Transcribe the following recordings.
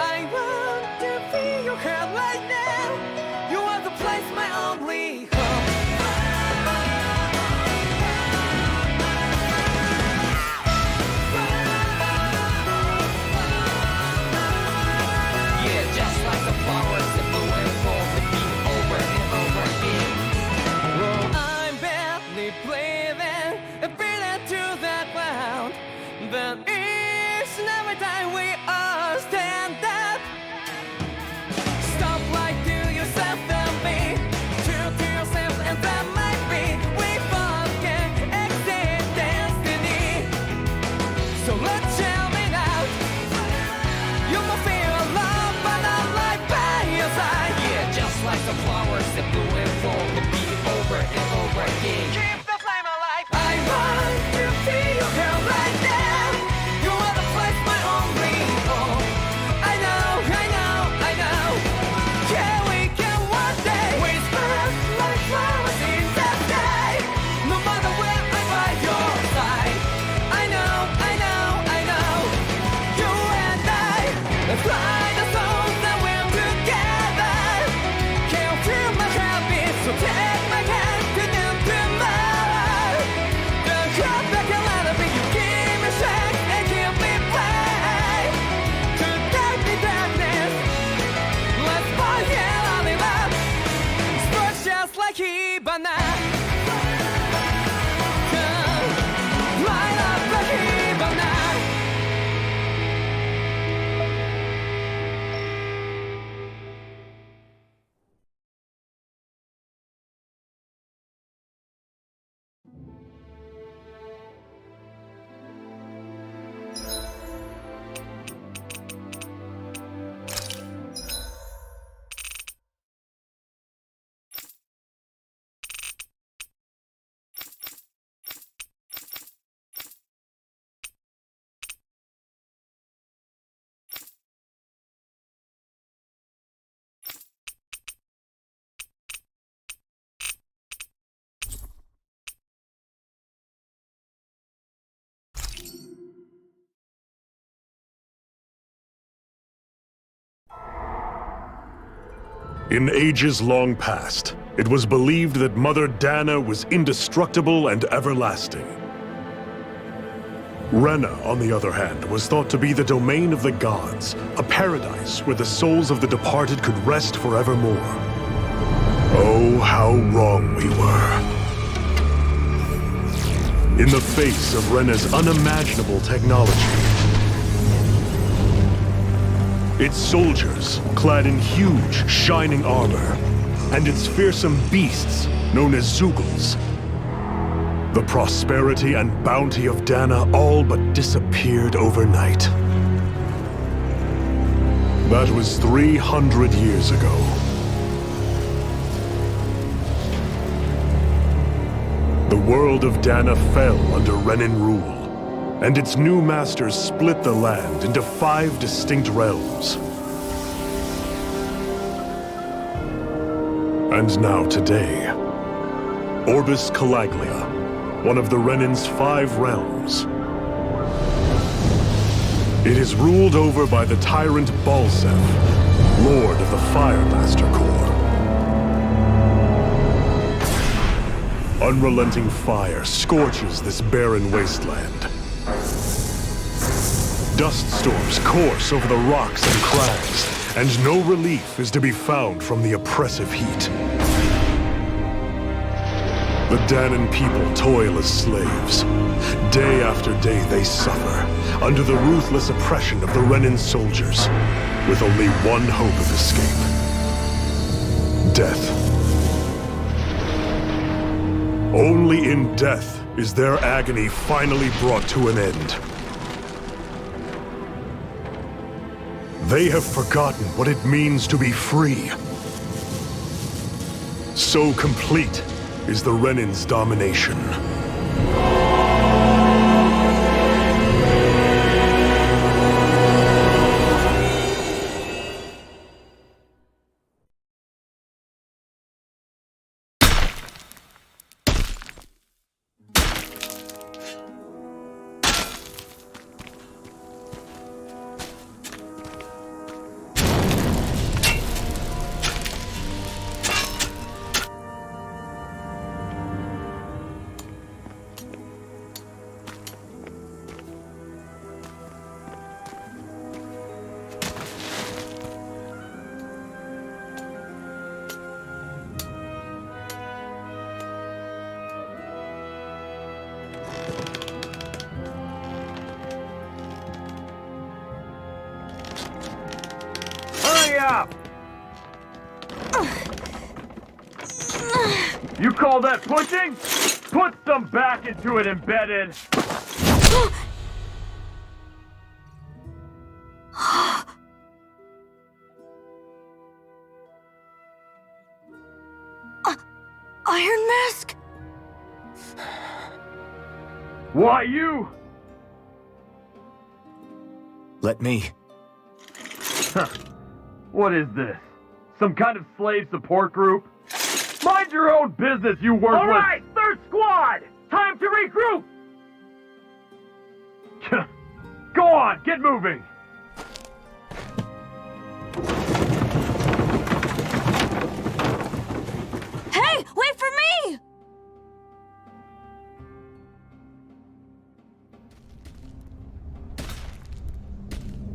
I want to feel your hand right now. You are the place, my only home. Yeah, just like the flowers that bloom and fall with me over and over again. Oh, I'm barely breathing and breathing to that ground. But each and every time we all stand up, stop like to yourself and me, true to yourself, and that might be we forget exist destiny. So let's tell me now, you must feel love, but I'm right by your side. Yeah, just like the flowers that bloom and fall to be over and over again. Keep the flame alive. I want to feel your hand right now. You are the place, my only home. I know, I know, I know. Yeah, we can one day whisper like flowers in the sky. No matter where I'm by your side. I know, I know, I know. You and I, let's fly the souls that we're together. Can't feel my heartbeat, so take my hand to do tomorrow. The heart that can let it be, you give me strength and give me play. To dark the darkness, let's fall here all in love. Sparks just like Hibana. Come, light up like Hibana. In ages long past, it was believed that Mother Dana was indestructible and everlasting. Rena, on the other hand, was thought to be the domain of the gods, a paradise where the souls of the departed could rest forevermore. Oh, how wrong we were. In the face of Rena's unimaginable technology, its soldiers, clad in huge, shining armor, and its fearsome beasts, known as Zeugles. The prosperity and bounty of Dana all but disappeared overnight. That was 300 years ago. The world of Dana fell under Renan rule, and its new masters split the land into 5 distinct realms. And now today, Orbis Calaglia, one of the Renan's 5 realms. It is ruled over by the tyrant Balsef, Lord of the Fire Master Corps. Unrelenting fire scorches this barren wasteland. Dust storms course over the rocks and crags, and no relief is to be found from the oppressive heat. The Danan people toil as slaves. Day after day they suffer, under the ruthless oppression of the Renan soldiers, with only one hope of escape: death. Only in death is their agony finally brought to an end. They have forgotten what it means to be free. So complete is the Renan's domination. You call that pushing? Put some back into it, embedded. Iron Mask? Why you? Let me. What is this? Some kind of slave support group? Mind your own business, you worthless! All right, third squad! Time to regroup! Go on, get moving! Hey, wait for me!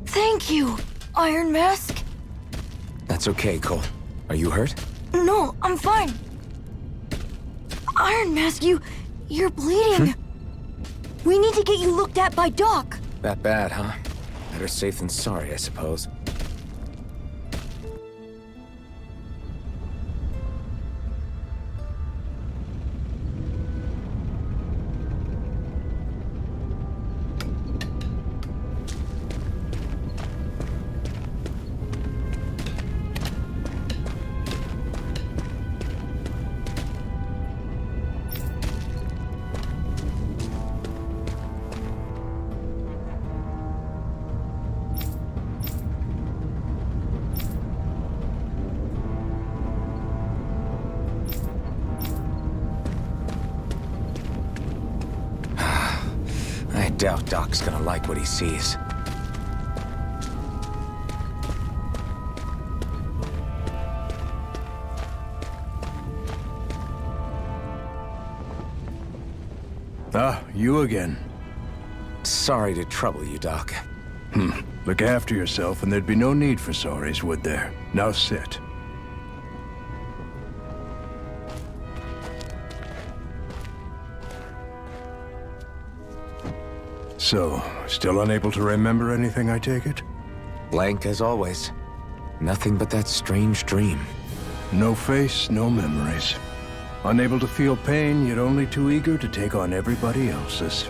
Thank you, Iron Mask. That's okay, Cole. Are you hurt? No, I'm fine. Iron Mask, you're bleeding. We need to get you looked at by Doc. That bad, huh? Better safe than sorry, I suppose. I doubt Doc's gonna like what he sees. Ah, you again. Sorry to trouble you, Doc. Look after yourself and there'd be no need for sorries, would there? Now sit. So, still unable to remember anything, I take it? Blank as always. Nothing but that strange dream. No face, no memories. Unable to feel pain, yet only too eager to take on everybody else's.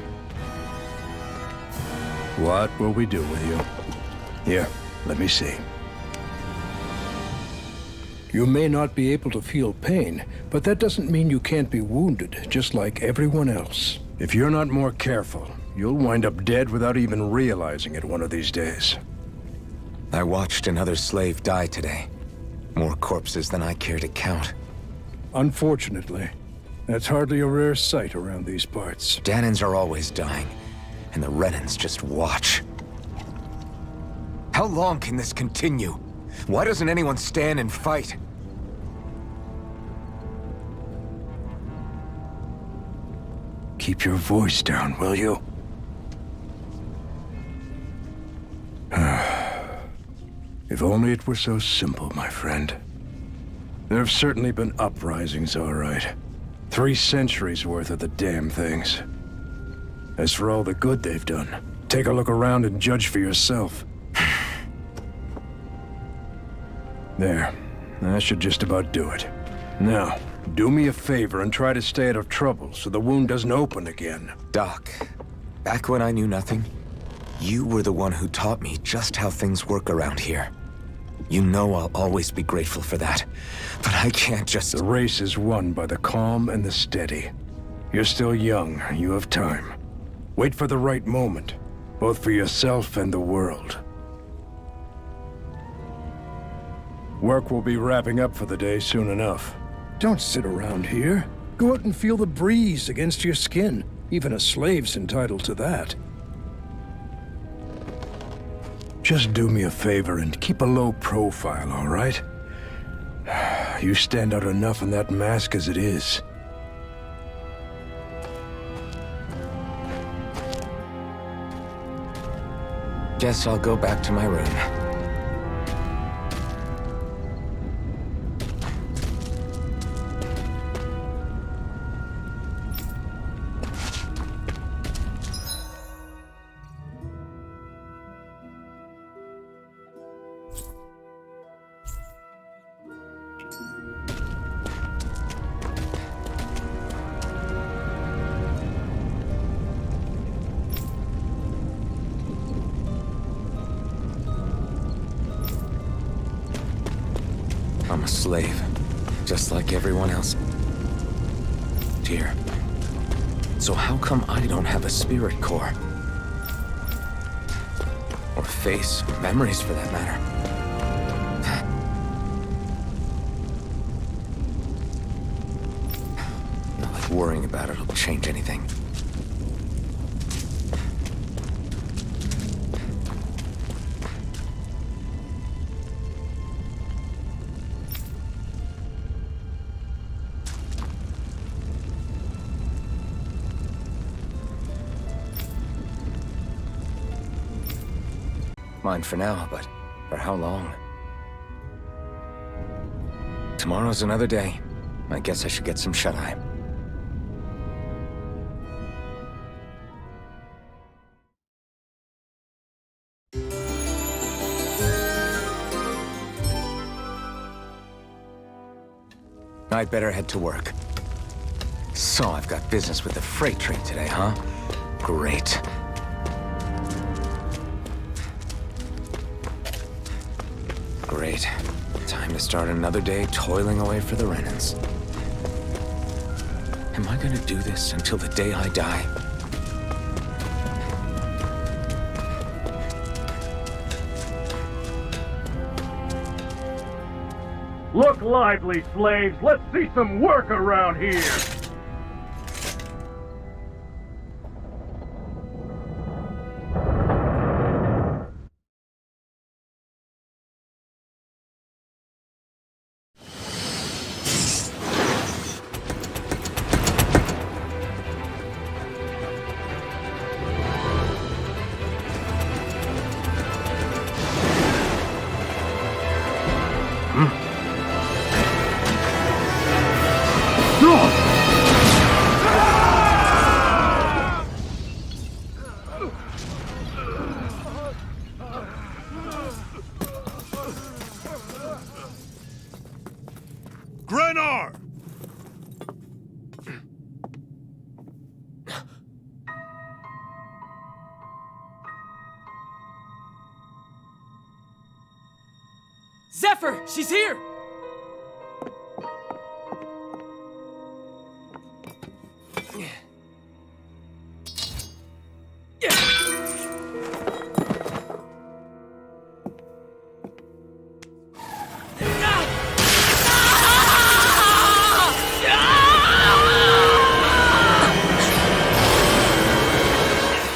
What will we do with you? Here, let me see. You may not be able to feel pain, but that doesn't mean you can't be wounded, just like everyone else. If you're not more careful, you'll wind up dead without even realizing it one of these days. I watched another slave die today. More corpses than I care to count. Unfortunately, that's hardly a rare sight around these parts. Danans are always dying, and the Renans just watch. How long can this continue? Why doesn't anyone stand and fight? Keep your voice down, will you? If only it were so simple, my friend. There have certainly been uprisings, all right. 3 centuries worth of the damn things. As for all the good they've done, take a look around and judge for yourself. There. That should just about do it. Now, do me a favor and try to stay out of trouble so the wound doesn't open again. Doc, back when I knew nothing, you were the one who taught me just how things work around here. You know I'll always be grateful for that, but I can't just... The race is won by the calm and the steady. You're still young, you have time. Wait for the right moment, both for yourself and the world. Work will be wrapping up for the day soon enough. Don't sit around here. Go out and feel the breeze against your skin. Even a slave's entitled to that. Just do me a favor and keep a low profile, all right? You stand out enough in that mask as it is. Guess I'll go back to my room. A slave, just like everyone else. Here. So how come I don't have a spirit core? Or face, or memories for that matter. Not like worrying about it'll change anything. Mine for now, but for how long? Tomorrow's another day. I guess I should get some shut-eye. I'd better head to work. So I've got business with the freight train today, huh? Great. Great. Time to start another day toiling away for the Renans. Am I gonna do this until the day I die? Look lively, slaves. Let's see some work around here. Grenar! Zephyr, she's here!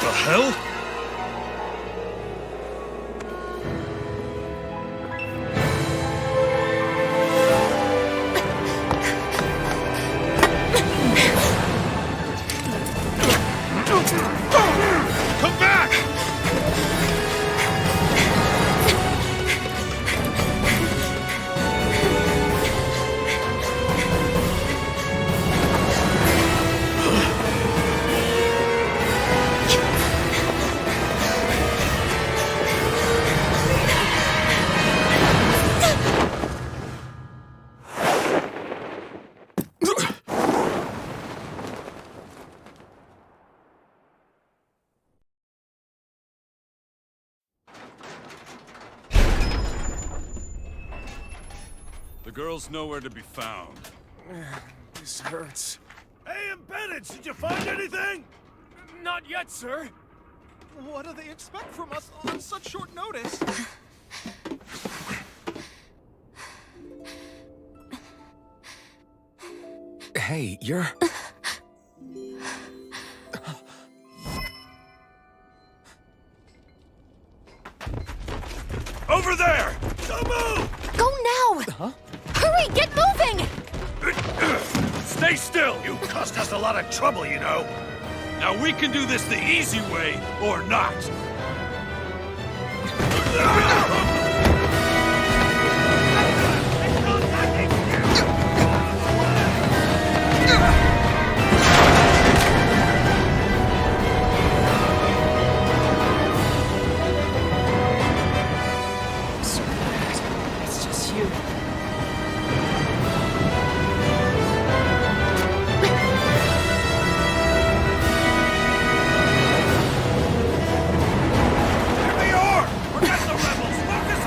The hell? Come back! The girl's nowhere to be found. This hurts. Hey, Bennett, did you find anything? Not yet, sir. What do they expect from us on such short notice? Hey, you're... Over there! Don't move! Go now! Huh? Hurry, get moving! Stay still! You caused us a lot of trouble, you know. Now we can do this the easy way, or not. It's just you. Here they are! Forget the rebels! Focus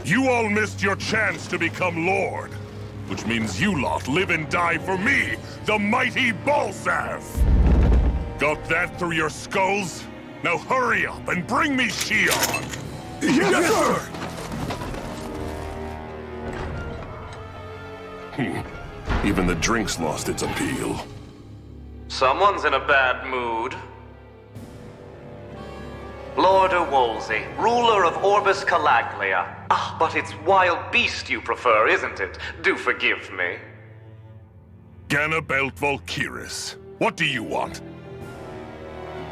You all missed your chance to become Lord. Which means you lot live and die for me, the mighty Balsav! Got that through your skulls? Now hurry up and bring me Shion! Yes, sir! Even the drink's lost its appeal. Someone's in a bad mood. Lord Wolsey, ruler of Orbis Calaglia. Ah, but it's wild beast you prefer, isn't it? Do forgive me. Ganabelt Valkyris, what do you want?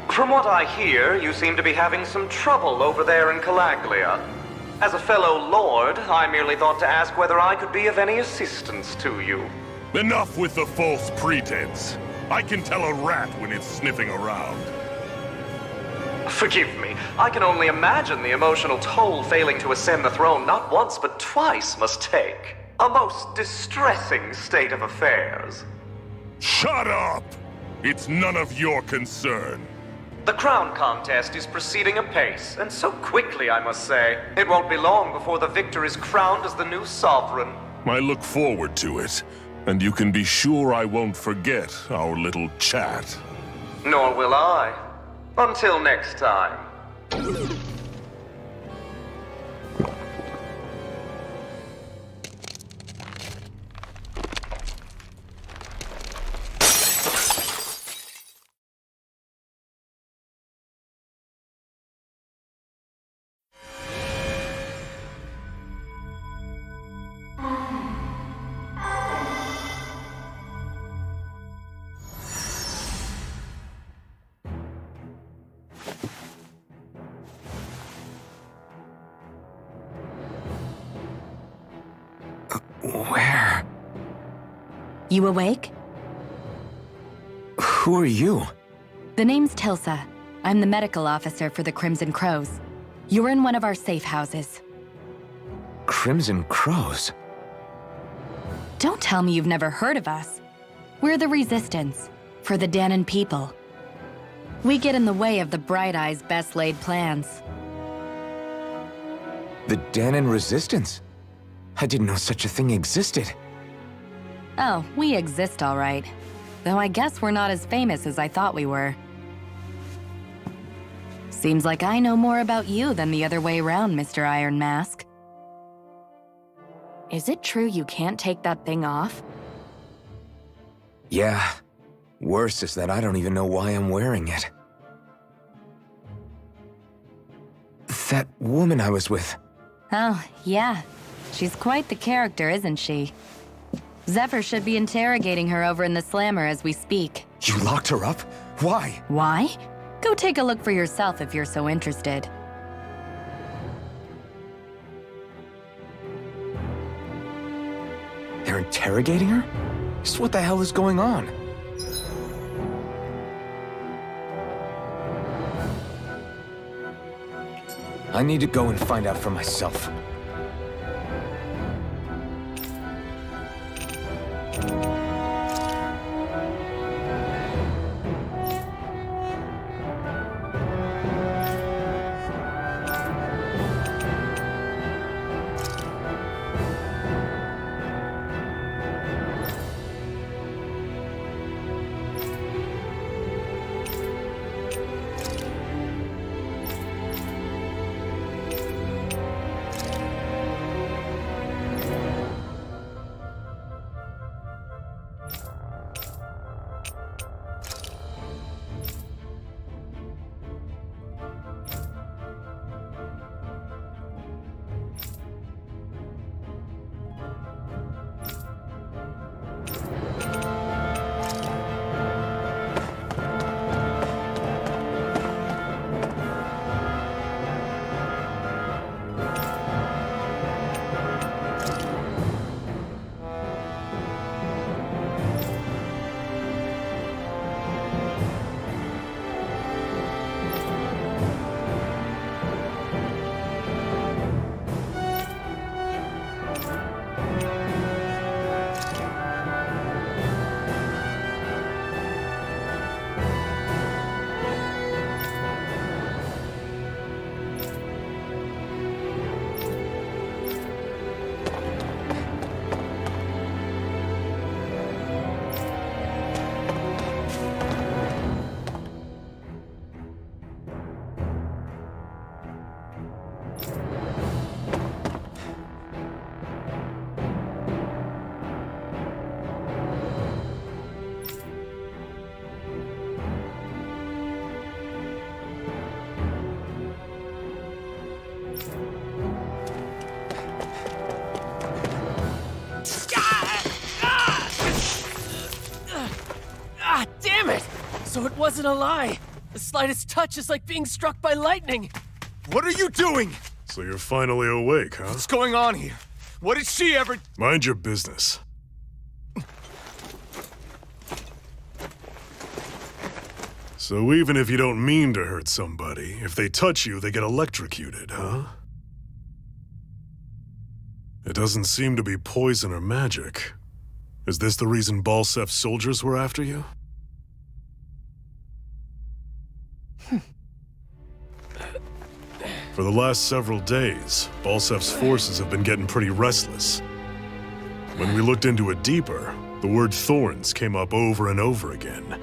From what I hear, you seem to be having some trouble over there in Calaglia. As a fellow lord, I merely thought to ask whether I could be of any assistance to you. Enough with the false pretense. I can tell a rat when it's sniffing around. Forgive me, I can only imagine the emotional toll failing to ascend the throne not once but twice must take. A most distressing state of affairs. Shut up! It's none of your concern. The crown contest is proceeding apace, and so quickly, I must say. It won't be long before the victor is crowned as the new sovereign. I look forward to it, and you can be sure I won't forget our little chat. Nor will I. Until next time. Where? You awake? Who are you? The name's Tilsa. I'm the medical officer for the Crimson Crows. You're in one of our safe houses. Crimson Crows? Don't tell me you've never heard of us. We're the Resistance, for the Dahnan people. We get in the way of the Bright Eye's best laid plans. The Dahnan Resistance? I didn't know such a thing existed. Oh, we exist all right. Though I guess we're not as famous as I thought we were. Seems like I know more about you than the other way around, Mr. Iron Mask. Is it true you can't take that thing off? Yeah. Worse is that I don't even know why I'm wearing it. That woman I was with. Oh, yeah. She's quite the character, isn't she? Zephyr should be interrogating her over in the Slammer as we speak. You locked her up? Why? Why? Go take a look for yourself if you're so interested. They're interrogating her? Just what the hell is going on? I need to go and find out for myself. So it wasn't a lie. The slightest touch is like being struck by lightning. What are you doing? So you're finally awake, huh? What's going on here? What did she ever... Mind your business. So even if you don't mean to hurt somebody, if they touch you, they get electrocuted, huh? It doesn't seem to be poison or magic. Is this the reason Balsef's soldiers were after you? For the last several days, Balsef's forces have been getting pretty restless. When we looked into it deeper, the word thorns came up over and over again.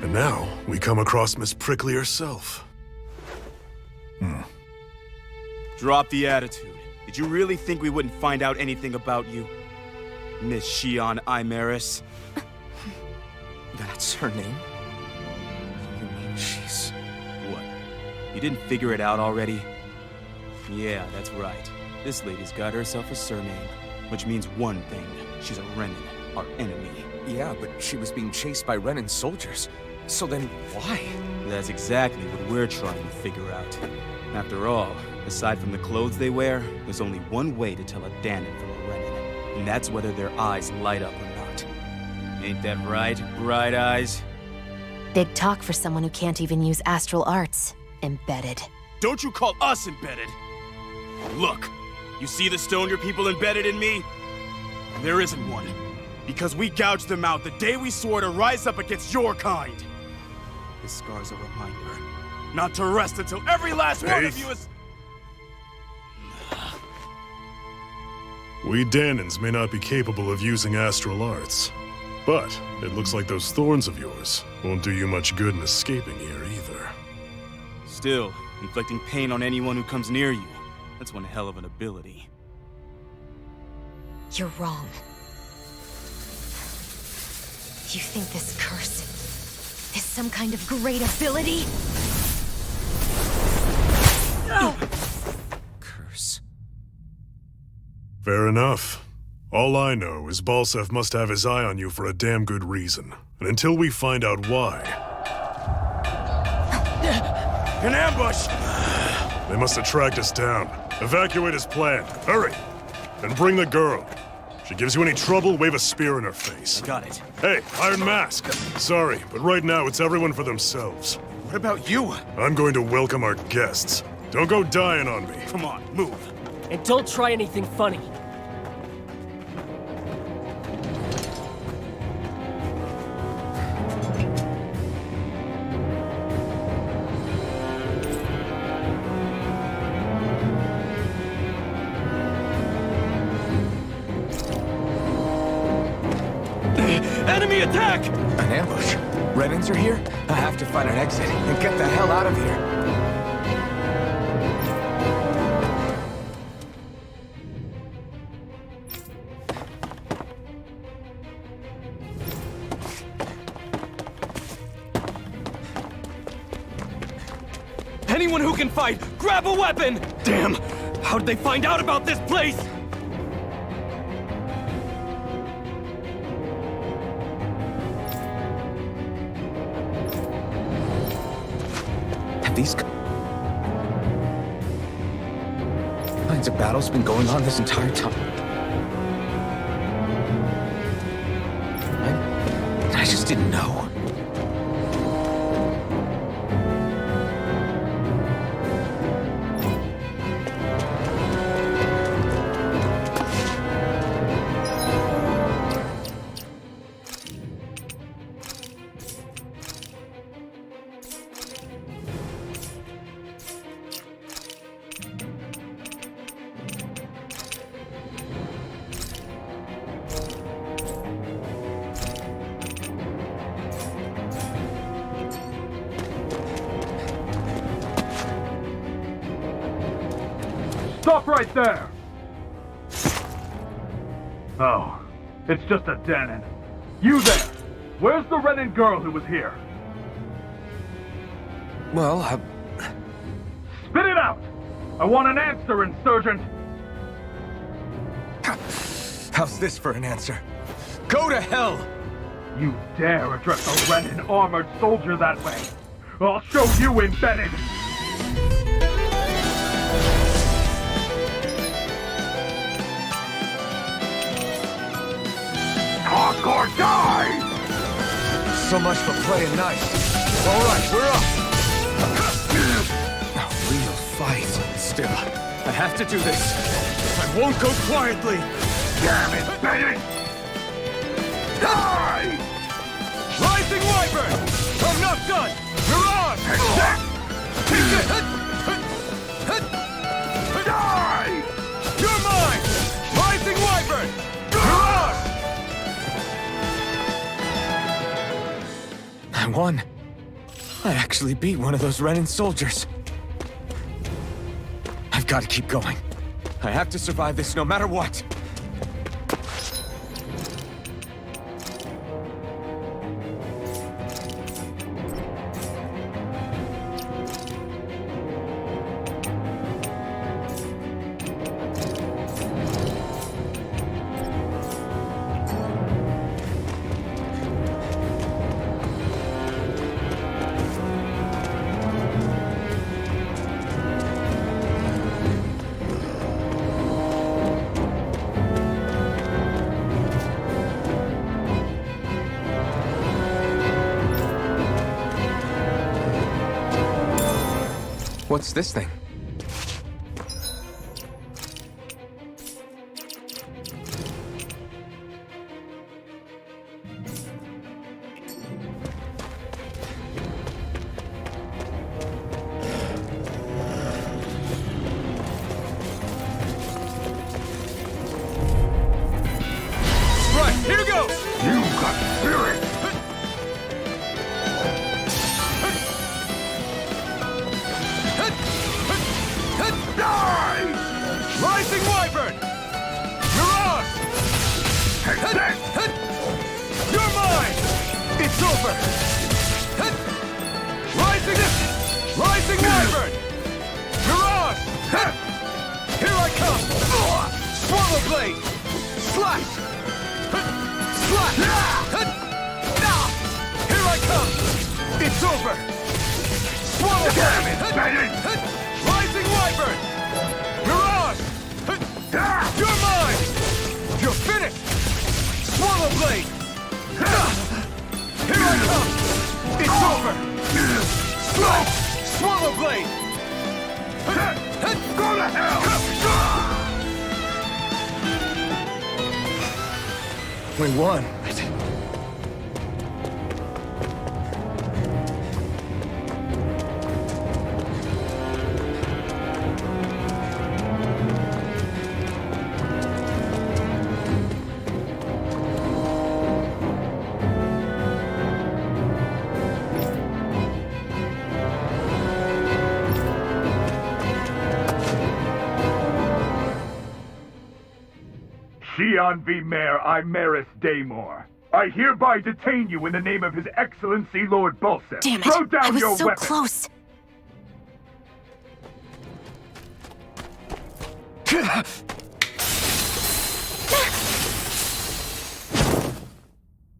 And now, we come across Miss Prickly herself. Drop the attitude. Did you really think we wouldn't find out anything about you? Miss Shion Imaris? That's her name? You mean she's... What? You didn't figure it out already? Yeah, that's right. This lady's got herself a surname, which means one thing. She's a Renin, our enemy. Yeah, but she was being chased by Renin soldiers. So then, why? That's exactly what we're trying to figure out. After all, aside from the clothes they wear, there's only one way to tell a Danon from a Renin, and that's whether their eyes light up or not. Ain't that right, Bright Eyes? Big talk for someone who can't even use astral arts. Embedded. Don't you call us embedded! Look, you see the stone your people embedded in me? There isn't one. Because we gouged them out the day we swore to rise up against your kind. This scar's a reminder. Not to rest until every last one of you is... We Danons may not be capable of using astral arts, but it looks like those thorns of yours won't do you much good in escaping here either. Still, inflicting pain on anyone who comes near you. That's one hell of an ability. You're wrong. You think this curse is some kind of great ability? Curse. Fair enough. All I know is Balsef must have his eye on you for a damn good reason. And until we find out why... An ambush! They must have tracked us down. Evacuate as planned. Hurry! And bring the girl. If she gives you any trouble, wave a spear in her face. Got it. Hey, Iron Mask! Sorry, but right now it's everyone for themselves. What about you? I'm going to welcome our guests. Don't go dying on me. Come on, move. And don't try anything funny. Enemy attack! An ambush? Renins are here? I have to find an exit and get the hell out of here. Anyone who can fight, grab a weapon! Damn! How did they find out about this place? Have these kinds of battles been going on this entire time? I just didn't know. Stop right there! Oh, it's just a Danon. You there! Where's the Renin girl who was here? Well, Spit it out! I want an answer, Insurgent! how's this for an answer? Go to hell! You dare address a Renan armored soldier that way? I'll show you, Embedded! Talk or die! So much for playing nice. All right, we're up. A real fight. Still, I have to do this. I won't go quietly. Damn it, Bennett! Die! Rising Wyvern! I'm not done! Mirage! Die! You're mine! Rising Wyvern! Mirage! I won. I actually beat one of those Renan soldiers. I've got to keep going. I have to survive this no matter what. What's this thing? Right, here goes! You got spirit! Die! Rising Wyvern! Mirage! You're mine! It's over! Rising Wyvern! Mirage! Here I come! Swallow Blade! Slash! Slash! Here I come! It's over! Swallow Blade! Rising Wyvern! Mirage! You're mine! You're finished! Swallow Blade! Here I come! It's over! Slash! Swallow Blade! Go to hell! We won. Xi'an V. Mayor Imaris Daymore. I hereby detain you in the name of His Excellency Lord Bulseth. Damn it! Throw down I was your so weapon. close.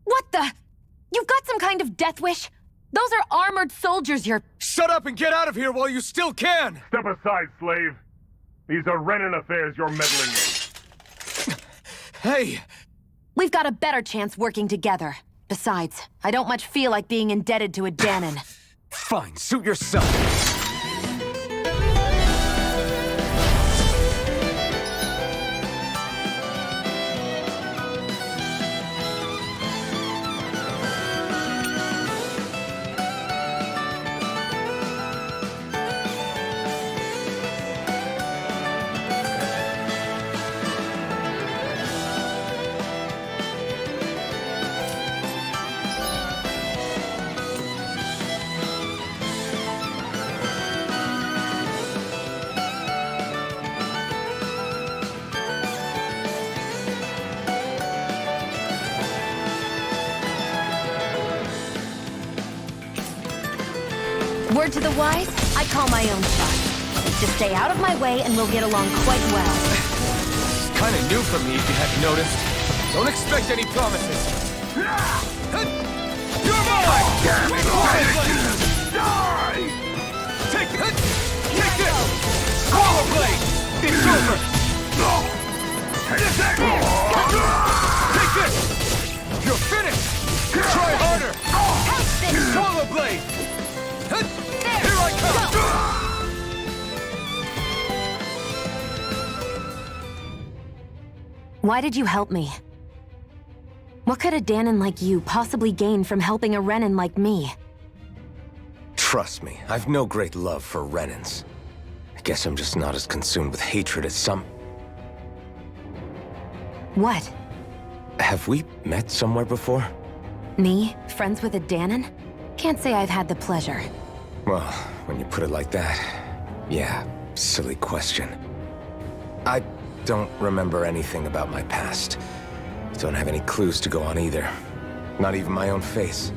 What the? You've got some kind of death wish? Those are armored soldiers you're... Shut up and get out of here while you still can! Step aside, slave. These are Renan affairs you're meddling in. Hey! We've got a better chance working together. Besides, I don't much feel like being indebted to a Danon. Fine, suit yourself. Word to the wise, I call my own shot. Just stay out of my way and we'll get along quite well. Kinda new for me if you hadn't noticed. Don't expect any promises. You're mine! Die! Take it! Take this! Swallow blade! It's over! Take this! You're finished! Try harder! Swallow blade! Here I come! Why did you help me? What could a Danon like you possibly gain from helping a Renan like me? Trust me, I've no great love for Renans. I guess I'm just not as consumed with hatred as some... What? Have we met somewhere before? Me? Friends with a Danon? Can't say I've had the pleasure. Well, when you put it like that, yeah, silly question. I don't remember anything about my past. Don't have any clues to go on either. Not even my own face.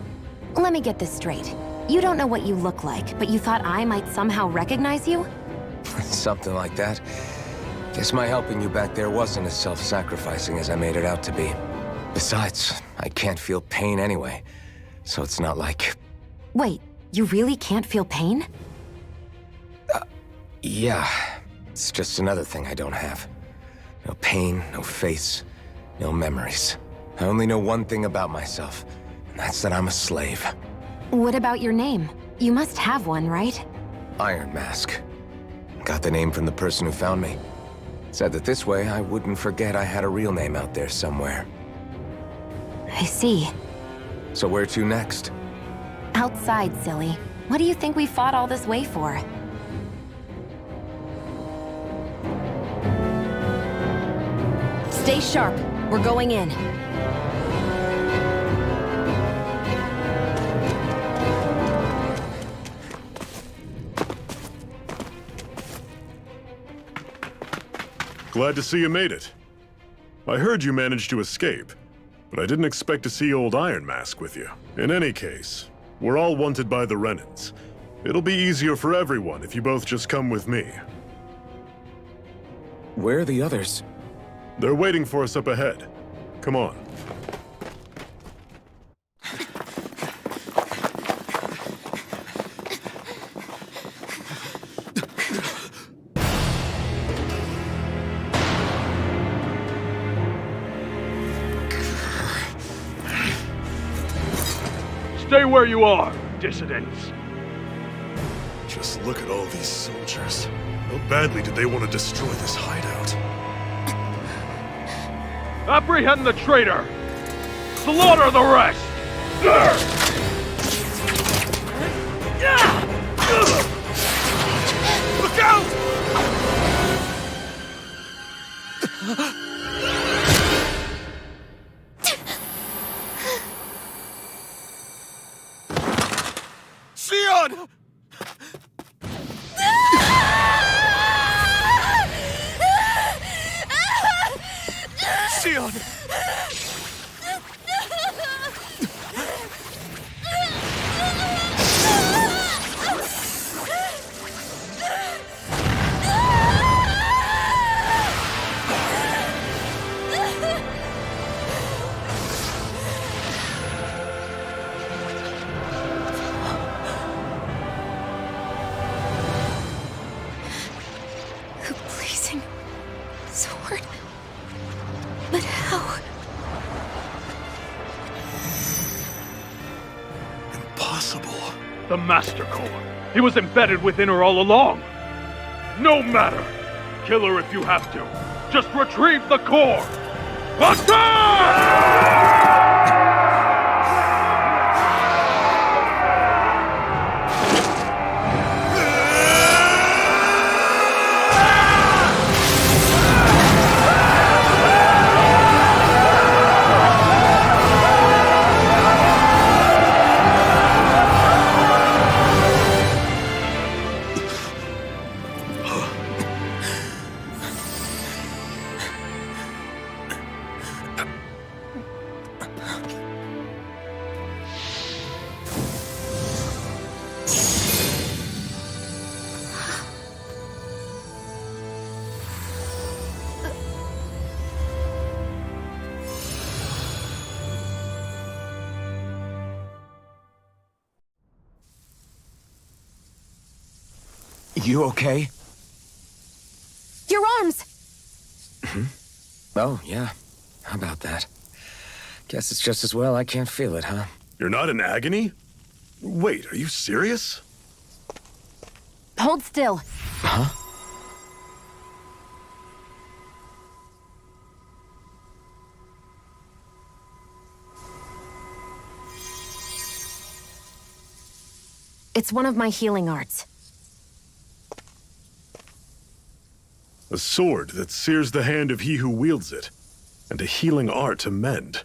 Let me get this straight. You don't know what you look like, but you thought I might somehow recognize you? Something like that. Guess my helping you back there wasn't as self-sacrificing as I made it out to be. Besides, I can't feel pain anyway, so it's not like... Wait, you really can't feel pain? Yeah. It's just another thing I don't have. No pain, no face, no memories. I only know one thing about myself, and that's that I'm a slave. What about your name? You must have one, right? Iron Mask. Got the name from the person who found me. Said that this way I wouldn't forget I had a real name out there somewhere. I see. So where to next? Outside, silly. What do you think we fought all this way for? Stay sharp. We're going in. Glad to see you made it. I heard you managed to escape, but I didn't expect to see old Iron Mask with you. In any case, we're all wanted by the Renans. It'll be easier for everyone if you both just come with me. Where are the others? They're waiting for us up ahead. Come on. Stay where you are, dissidents. Just look at all these soldiers. How badly did they want to destroy this hideout? Apprehend the traitor! Slaughter the rest! Look out! Sion! Sion! A blazing sword. But how? Impossible. The Master Core. He was embedded within her all along. No matter. Kill her if you have to. Just retrieve the core. Attack! You okay? Your arms! Oh, yeah. How about that? Guess it's just as well I can't feel it, huh? You're not in agony? Wait, are you serious? Hold still. Huh? It's one of my healing arts. A sword that sears the hand of he who wields it, and a healing art to mend.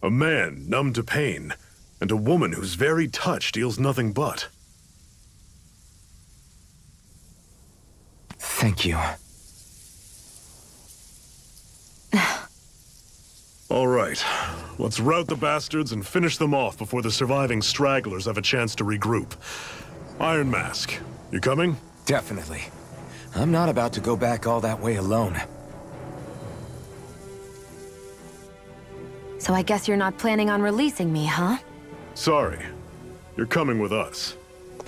A man numb to pain, and a woman whose very touch deals nothing but. Thank you. All right, let's rout the bastards and finish them off before the surviving stragglers have a chance to regroup. Iron Mask, you coming? Definitely. I'm not about to go back all that way alone. So I guess you're not planning on releasing me, huh? Sorry. You're coming with us.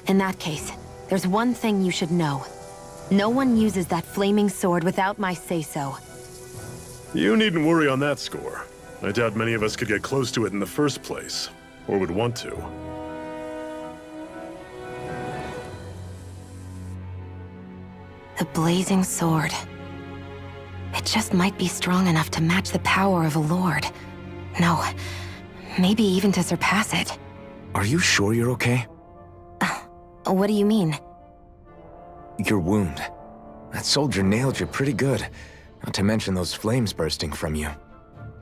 In that case, there's one thing you should know. No one uses that flaming sword without my say-so. You needn't worry on that score. I doubt many of us could get close to it in the first place, or would want to. The blazing sword. It just might be strong enough to match the power of a lord. No, maybe even to surpass it. Are you sure you're okay? What do you mean? Your wound. That soldier nailed you pretty good. Not to mention those flames bursting from you.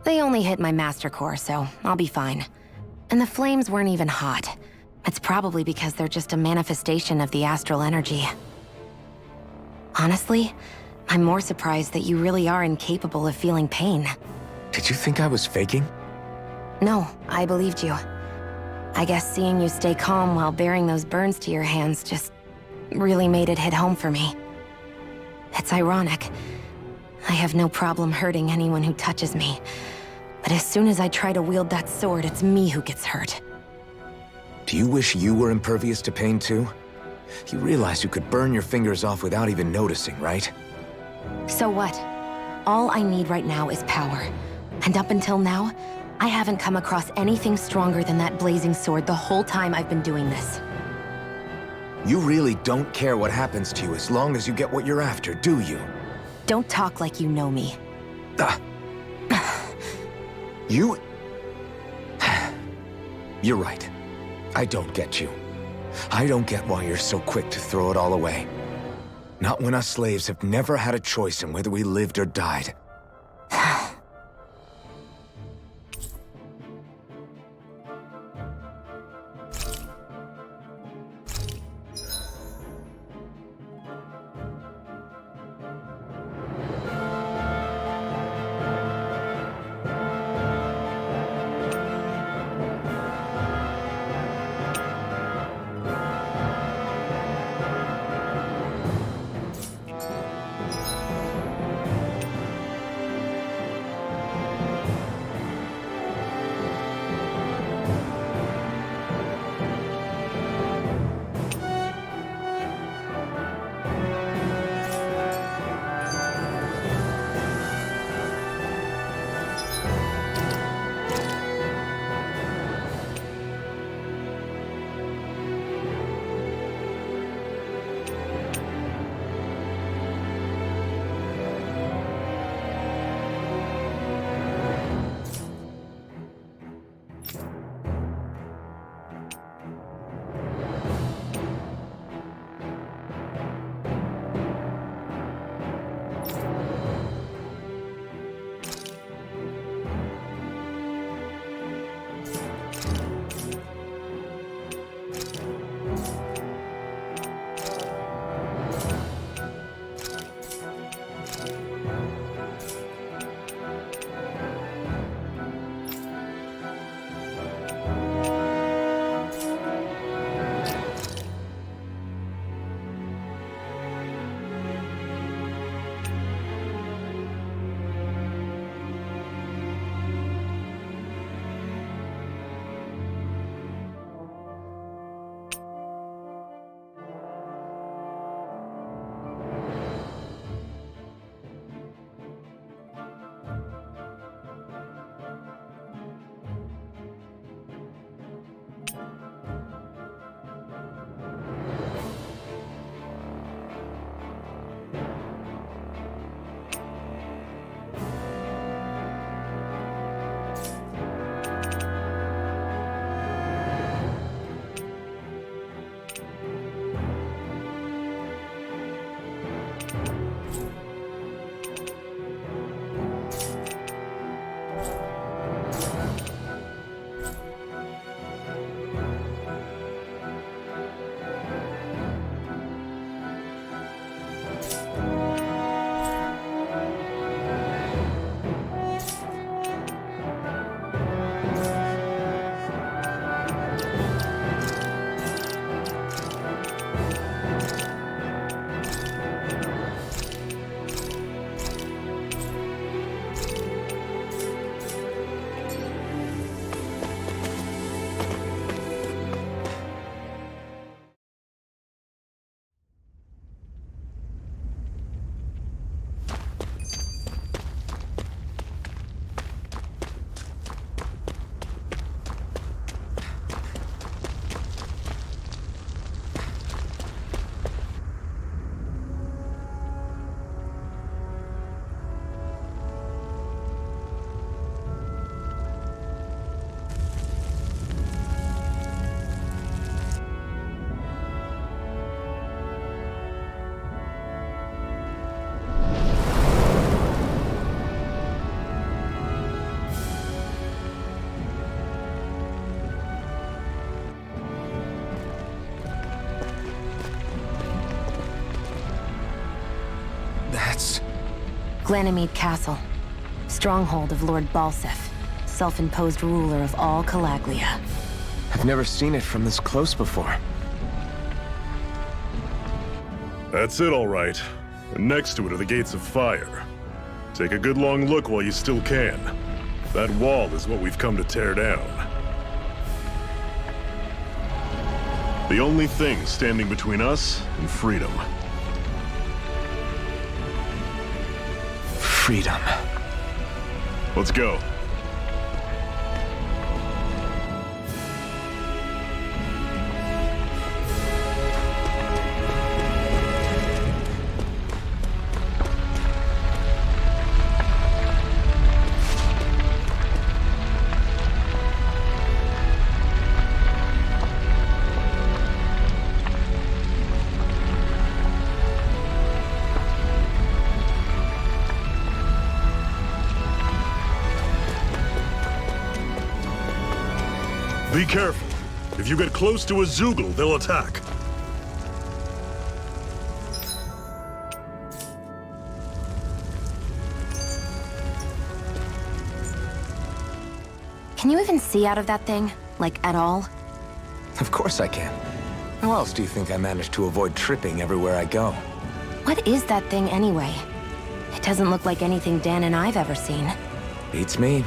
They only hit my master core, so I'll be fine. And the flames weren't even hot. It's probably because they're just a manifestation of the astral energy. Honestly, I'm more surprised that you really are incapable of feeling pain. Did you think I was faking? No, I believed you. I guess seeing you stay calm while bearing those burns to your hands just really made it hit home for me. It's ironic. I have no problem hurting anyone who touches me. But as soon as I try to wield that sword, it's me who gets hurt. Do you wish you were impervious to pain too? You realize you could burn your fingers off without even noticing, right? So what? All I need right now is power. And up until now, I haven't come across anything stronger than that blazing sword the whole time I've been doing this. You really don't care what happens to you as long as you get what you're after, do you? Don't talk like you know me. You... You're right. I don't get you. I don't get why you're so quick to throw it all away. Not when us slaves have never had a choice in whether we lived or died. Glanimede Castle. Stronghold of Lord Balsef, self-imposed ruler of all Calaglia. I've never seen it from this close before. That's it, all right. And next to it are the Gates of Fire. Take a good long look while you still can. That wall is what we've come to tear down. The only thing standing between us and freedom. Freedom. Let's go. Be careful. If you get close to a Zeugle, they'll attack. Can you even see out of that thing? Like, at all? Of course I can. How else do you think I managed to avoid tripping everywhere I go? What is that thing anyway? It doesn't look like anything Dan and I've ever seen. Beats me.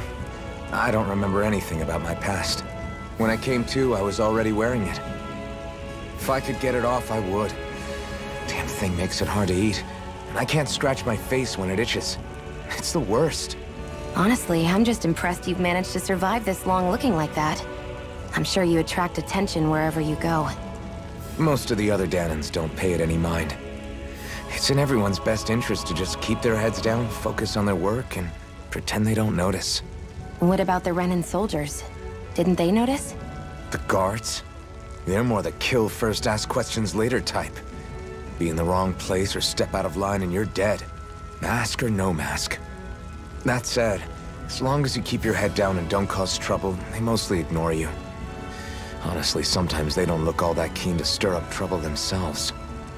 I don't remember anything about my past. When I came to, I was already wearing it. If I could get it off, I would. Damn thing makes it hard to eat. And I can't scratch my face when it itches. It's the worst. Honestly, I'm just impressed you've managed to survive this long looking like that. I'm sure you attract attention wherever you go. Most of the other Danans don't pay it any mind. It's in everyone's best interest to just keep their heads down, focus on their work, and pretend they don't notice. What about the Renan soldiers? Didn't they notice? The guards? They're more the kill first, ask questions later type. Be in the wrong place or step out of line and you're dead. Mask or no mask. That said, as long as you keep your head down and don't cause trouble, they mostly ignore you. Honestly, sometimes they don't look all that keen to stir up trouble themselves.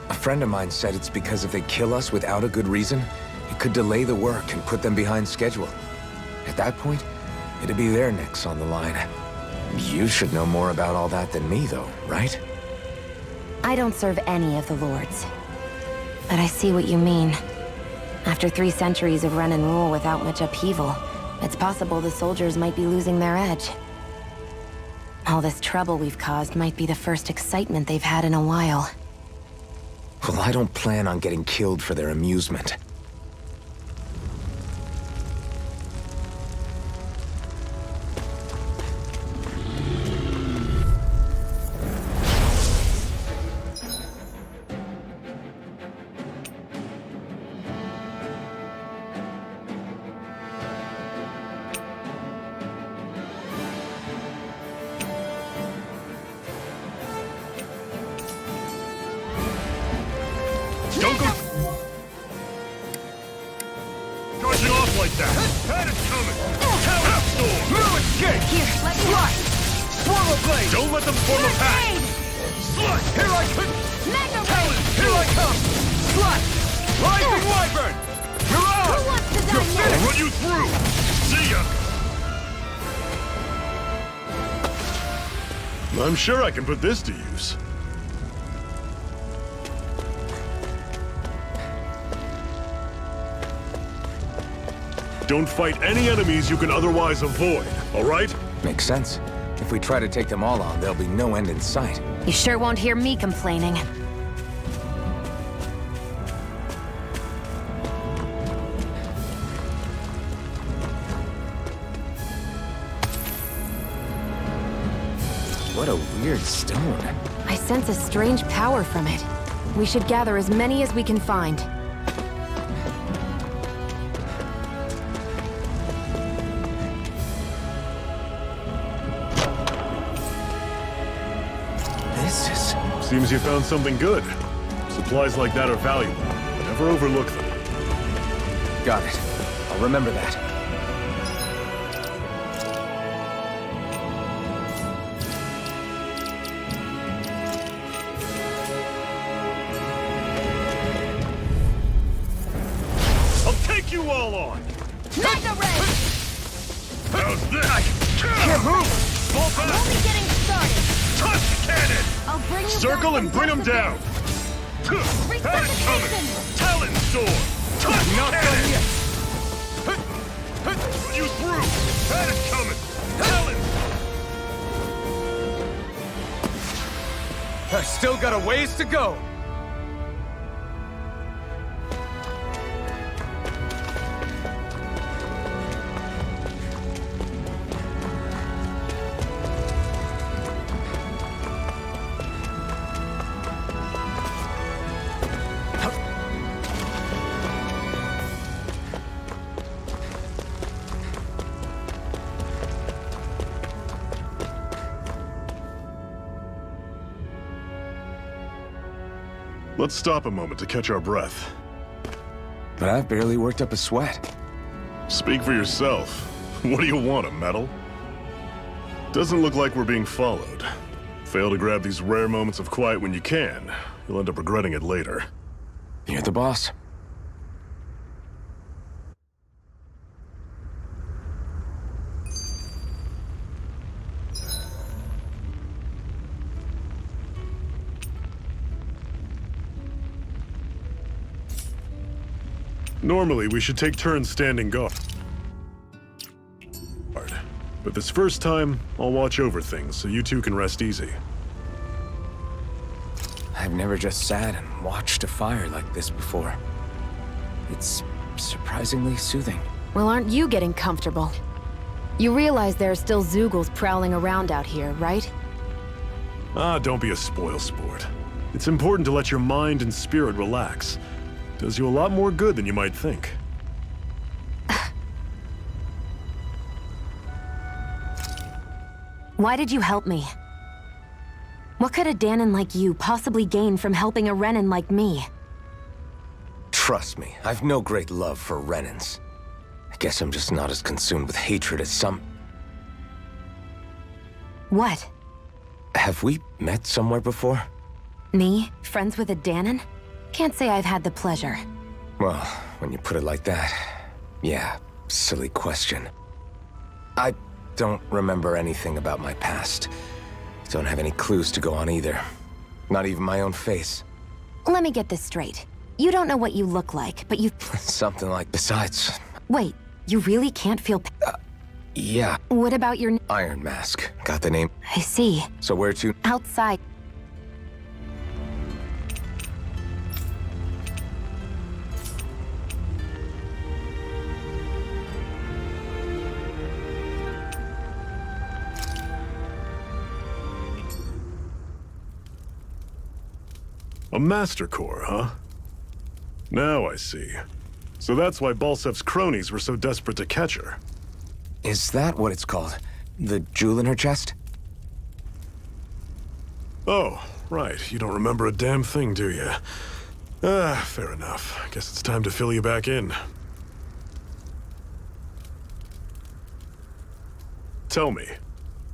A friend of mine said it's because if they kill us without a good reason, it could delay the work and put them behind schedule. At that point, it'd be their necks on the line. You should know more about all that than me, though, right? I don't serve any of the lords. But I see what you mean. After 3 centuries of Renan rule without much upheaval, it's possible the soldiers might be losing their edge. All this trouble we've caused might be the first excitement they've had in a while. Well, I don't plan on getting killed for their amusement. Don't go... Charging off like that! That is coming! Half storm! No escape! Here, let me Slut! Swallow blade! Don't let them form a pack! Slut! Here I come! Mega Talon! Here I come! Slut! Rising Wyvern! You're out! Who wants to die I'll next? run you through! See ya! I'm sure I can put this to use. Don't fight any enemies you can otherwise avoid, all right? Makes sense. If we try to take them all on, there'll be no end in sight. You sure won't hear me complaining. What a weird stone. I sense a strange power from it. We should gather as many as we can find. This is... Seems you found something good. Supplies like that are valuable. Never overlook them. Got it. I'll remember that. I'll take take you all on! Mega Ray! How's this? Can't move! Fall I'm back! only getting started. Touch cannon! I'll bring you Circle back and bring him down! Had it coming! Resuscitation! Talon sword! Touch cannon! You through! Had it coming! Talon! I still got a ways to go. Let's stop a moment to catch our breath. But I've barely worked up a sweat. Speak for yourself. What do you want, a medal? Doesn't look like we're being followed. Fail to grab these rare moments of quiet when you can. You'll end up regretting it later. You're the boss. Normally, we should take turns standing guard. But this first time, I'll watch over things so you two can rest easy. I've never just sat and watched a fire like this before. It's surprisingly soothing. Well, aren't you getting comfortable? You realize there are still Zeugles prowling around out here, right? Ah, don't be a spoil sport. It's important to let your mind and spirit relax. Does you a lot more good than you might think. Why did you help me? What could a Danon like you possibly gain from helping a Renan like me? Trust me, I've no great love for Renans. I guess I'm just not as consumed with hatred as some... What? Have we met somewhere before? Me? Friends with a Danon? Can't say I've had the pleasure. Well, when you put it like that, yeah, silly question. I don't remember anything about my past. Don't have any clues to go on either. Not even my own face. Let me get this straight. You don't know what you look like, but you... Something like... Besides... Wait, you really can't feel... Yeah, What about your... Iron Mask. Got the name. I see. So where to... Outside. A Master Core, huh? Now I see. So that's why Balsev's cronies were so desperate to catch her. Is that what it's called? The jewel in her chest? Oh, right. You don't remember a damn thing, do you? Fair enough. Guess it's time to fill you back in. Tell me,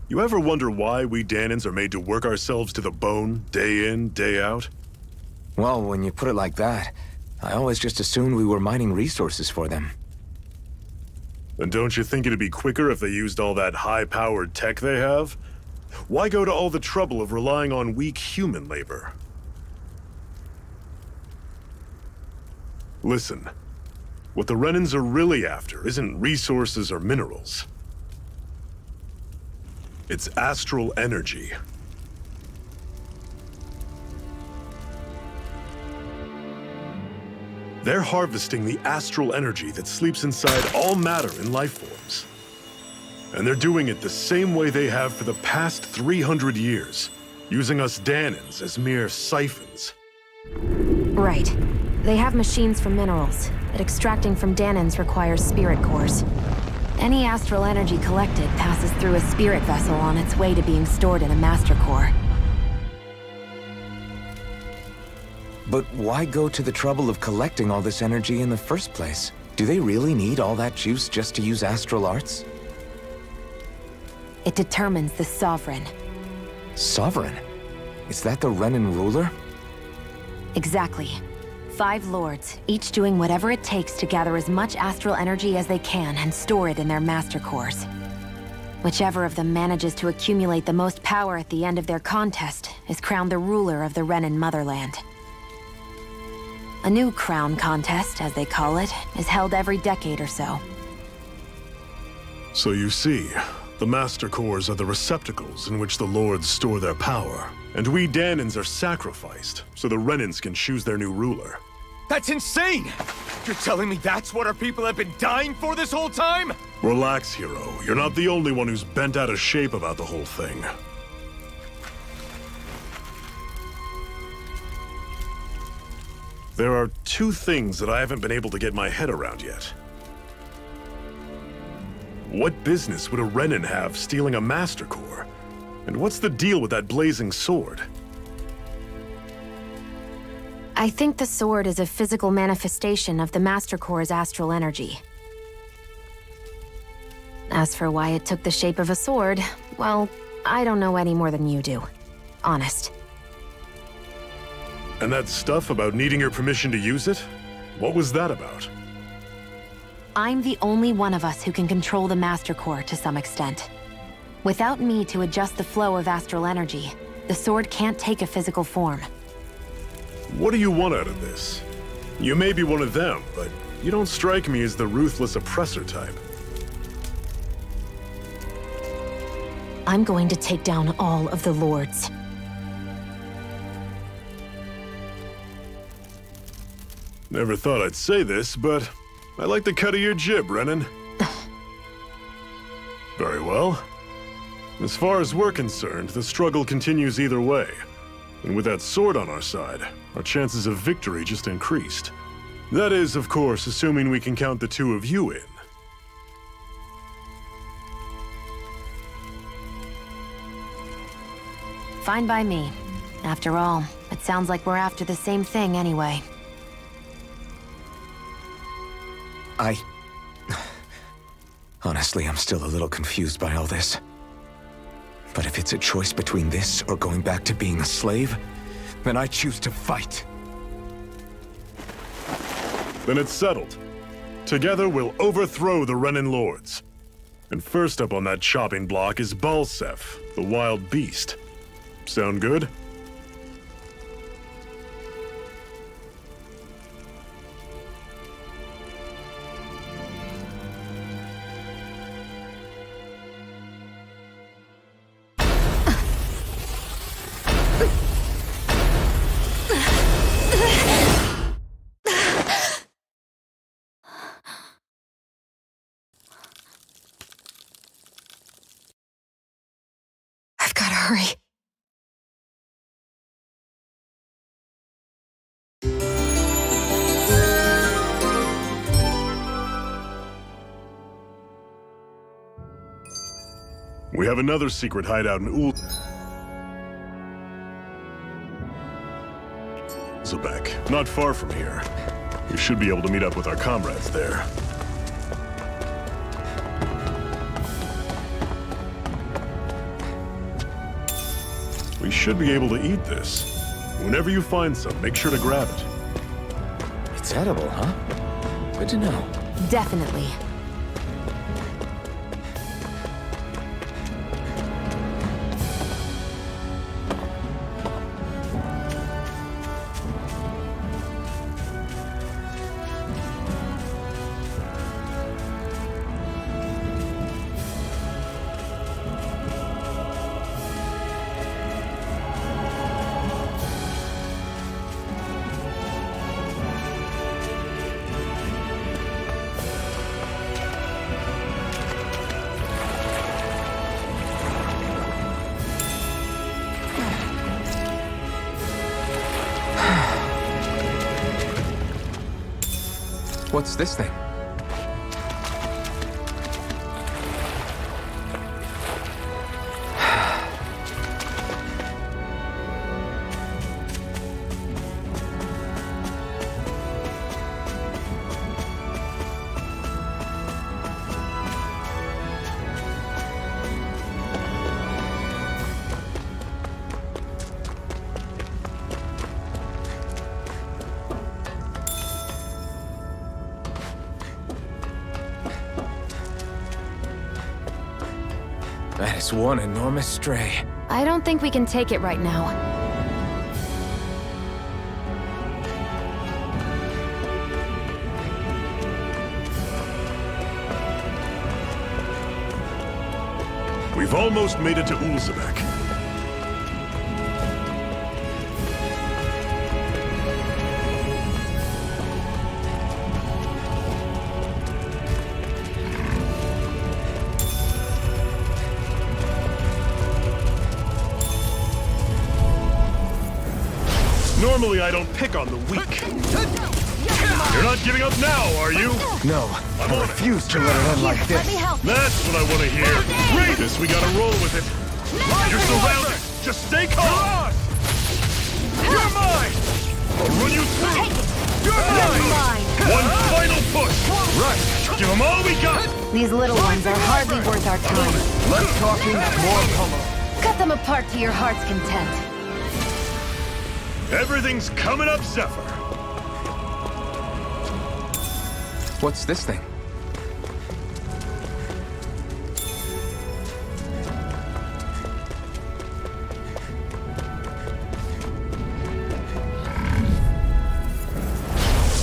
you ever wonder why we Danons are made to work ourselves to the bone, day in, day out? Well, when you put it like that, I always just assumed we were mining resources for them. And don't you think it'd be quicker if they used all that high-powered tech they have? Why go to all the trouble of relying on weak human labor? Listen, what the Renans are really after isn't resources or minerals. It's astral energy. They're harvesting the astral energy that sleeps inside all matter in life forms. And they're doing it the same way they have for the past 300 years, using us Danons as mere siphons. Right. They have machines for minerals, but extracting from Danons requires spirit cores. Any astral energy collected passes through a spirit vessel on its way to being stored in a Master Core. But why go to the trouble of collecting all this energy in the first place? Do they really need all that juice just to use astral arts? It determines the Sovereign. Sovereign? Is that the Renan ruler? Exactly. 5 lords, each doing whatever it takes to gather as much astral energy as they can and store it in their master cores. Whichever of them manages to accumulate the most power at the end of their contest is crowned the ruler of the Renan motherland. A new crown contest, as they call it, is held every decade or so. So you see, the Master Cores are the receptacles in which the Lords store their power. And we Danans are sacrificed, so the Renans can choose their new ruler. That's insane! You're telling me that's what our people have been dying for this whole time? Relax, hero. You're not the only one who's bent out of shape about the whole thing. There are 2 things that I haven't been able to get my head around yet. What business would a Renan have stealing a Master Core? And what's the deal with that blazing sword? I think the sword is a physical manifestation of the Master Core's astral energy. As for why it took the shape of a sword, well, I don't know any more than you do. Honest. And that stuff about needing your permission to use it? What was that about? I'm the only one of us who can control the Master Core to some extent. Without me to adjust the flow of astral energy, the sword can't take a physical form. What do you want out of this? You may be one of them, but you don't strike me as the ruthless oppressor type. I'm going to take down all of the lords. Never thought I'd say this, but I like the cut of your jib, Renan. Very well. As far as we're concerned, the struggle continues either way. And with that sword on our side, our chances of victory just increased. That is, of course, assuming we can count the 2 of you in. Fine by me. After all, it sounds like we're after the same thing anyway. Honestly, I'm still a little confused by all this. But if it's a choice between this or going back to being a slave, then I choose to fight. Then it's settled. Together, we'll overthrow the Renan Lords. And first up on that chopping block is Balseph, the wild beast. Sound good? I've gotta hurry. We have another secret hideout in Ulzebek, not far from here. We should be able to meet up with our comrades there. We should be able to eat this. Whenever you find some, make sure to grab it. It's edible, huh? Good to know. Definitely. What's this thing? That is one enormous stray. I don't think we can take it right now. We've almost made it to Ulzebek. Normally I don't pick on the weak. You're not giving up now, are you? No, I refuse to let it end like Let me this. help. That's what I want to hear. Greatness, we gotta roll with it. You're surrounded. Just stay calm. You're mine! I'll run you through. You're mine! One final push. Right. Give them all we got. These little ones are hardly worth our time. Less talking, more pummeling. Cut them apart to your heart's content. Everything's coming up, Zephyr. What's this thing?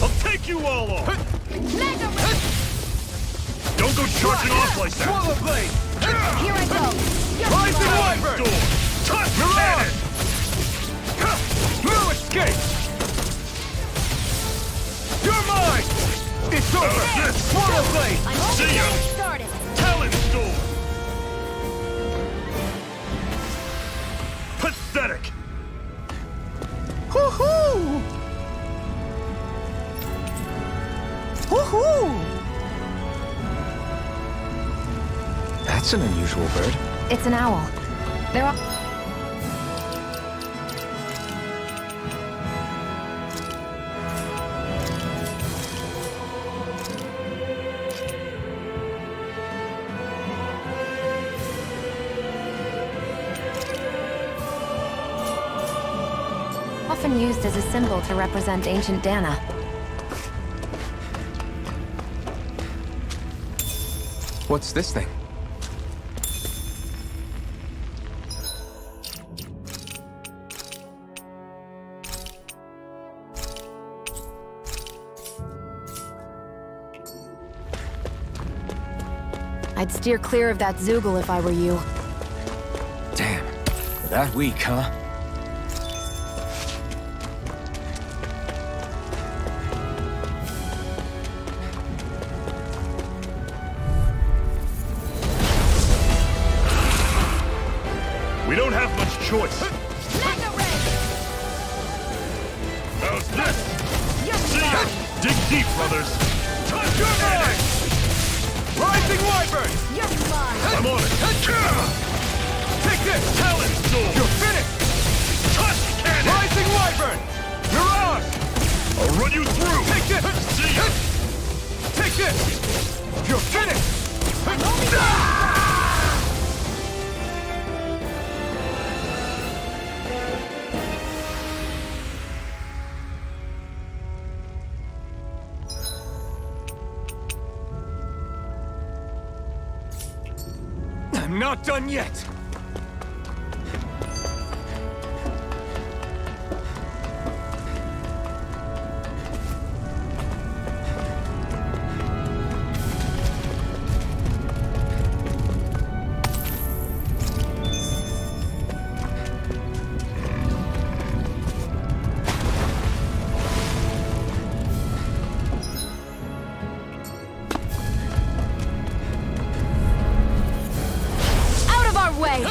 I'll take you all on. Don't go charging off like that. Swallow blade! Here I go. Rising wyvern! Door. Touch cannon. No escape! You're mine! It's over! This. Swallow blade! See ya. Started. Talon's door. Pathetic. Woohoo! Woohoo! That's an unusual bird. It's an owl. They're all... often used as a symbol to represent ancient Dana. What's this thing? I'd steer clear of that Zoogle if I were you. Damn. That weak, huh? We don't have much choice. How's this? See ya. Dig deep, brothers. Touch your man. Rising wyvern! I'm on it. Take this! Talon's door. You're finished! Touch cannon. Rising wyvern! Mirage! I'll run you through. Take this! See ya. Take this! You're finished! I'm not done yet! Way.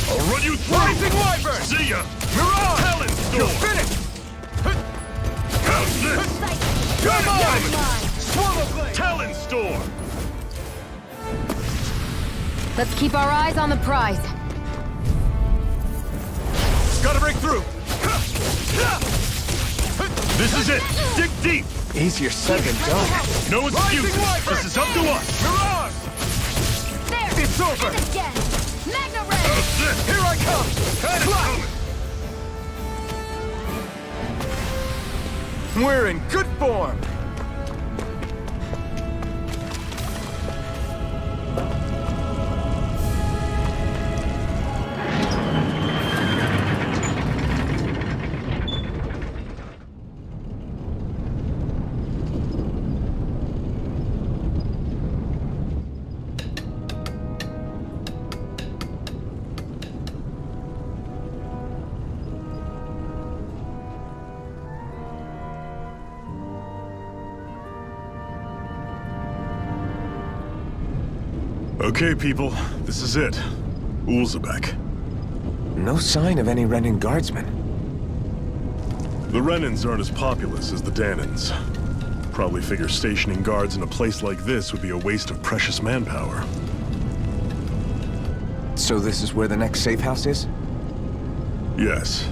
I'll run you through. Rising wyvern! See ya. Mirage! Talon's door. You're finished! How's this? You're mine! Swallow blade! Talon's door. Let's keep our eyes on the prize. Gotta break through. This is it. Dig deep. Easier said than done. No excuses. wyvern! This is up to us. Mirage! There. It's over! And again. Magna Ray. How's this? Here I come! Coming. We're in good form! Okay, people, this is it. Ulzebek. No sign of any Renan guardsmen. The Renans aren't as populous as the Danans. Probably figure stationing guards in a place like this would be a waste of precious manpower. So this is where the next safe house is? Yes.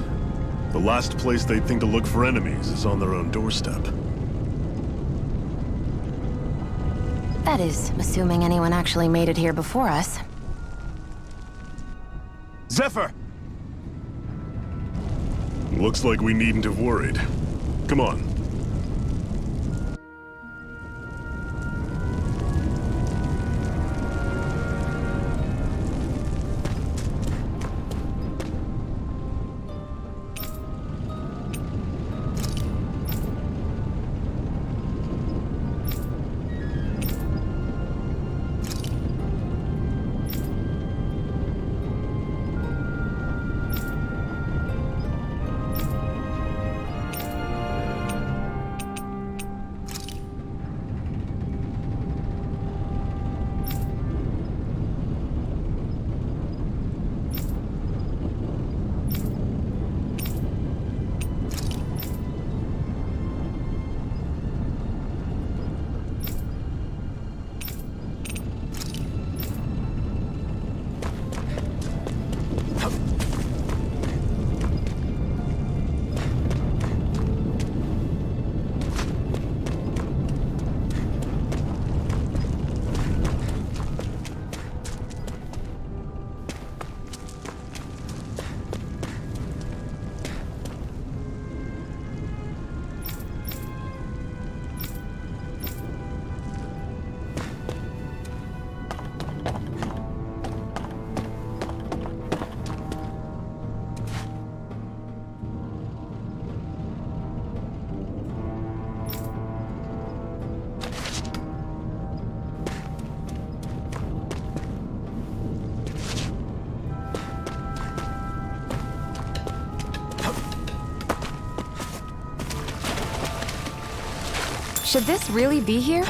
The last place they'd think to look for enemies is on their own doorstep. That is, assuming anyone actually made it here before us. Zephyr! Looks like we needn't have worried. Come on. Should this really be here?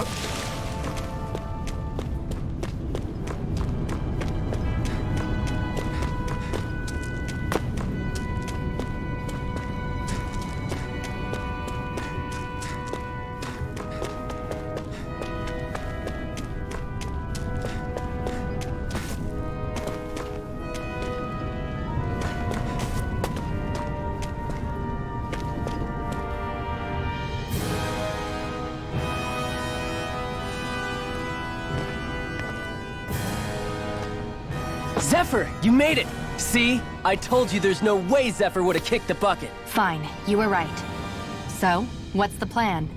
Zephyr, you made it! See? I told you there's no way Zephyr would have kicked the bucket. Fine, you were right. So, what's the plan?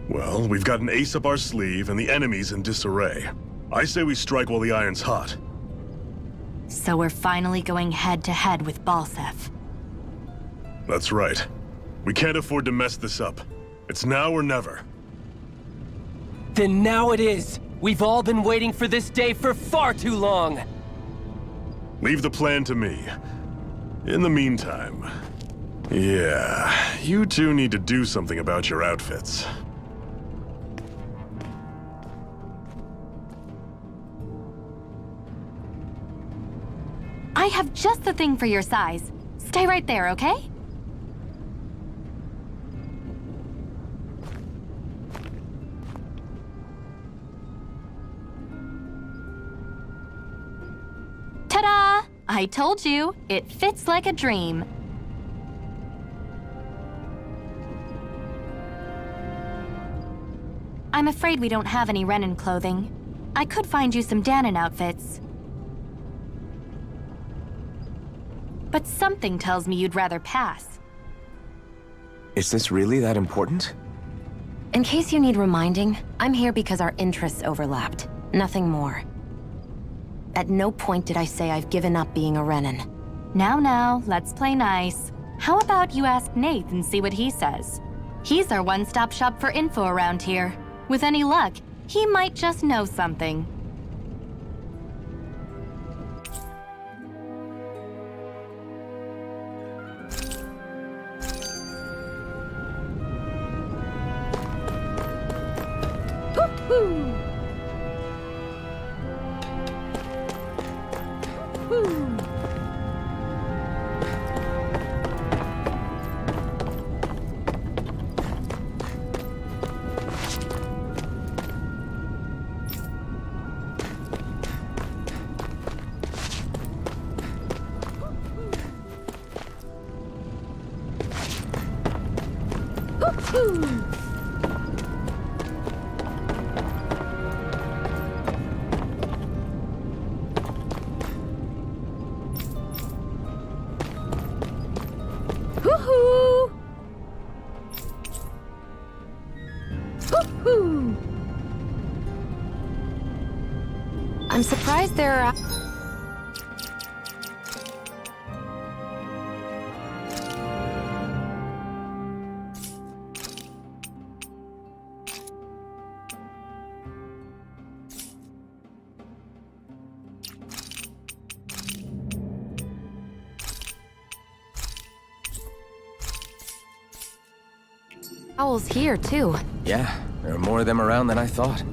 Well, we've got an ace up our sleeve and the enemy's in disarray. I say we strike while the iron's hot. So we're finally going head-to-head with Balseph. That's right. We can't afford to mess this up. It's now or never. Then now it is! We've all been waiting for this day for far too long! Leave the plan to me. In the meantime... Yeah, you two need to do something about your outfits. I have just the thing for your size. Stay right there, okay? Ta-da! I told you, it fits like a dream. I'm afraid we don't have any Renan clothing. I could find you some Danon outfits. But something tells me you'd rather pass. Is this really that important? In case you need reminding, I'm here because our interests overlapped. Nothing more. At no point did I say I've given up being a Renan. Now, let's play nice. How about you ask Nath and see what he says? He's our one-stop shop for info around here. With any luck, he might just know something. Woohoo! I'm surprised there are... owls here, too. Yeah, there are more of them around than I thought.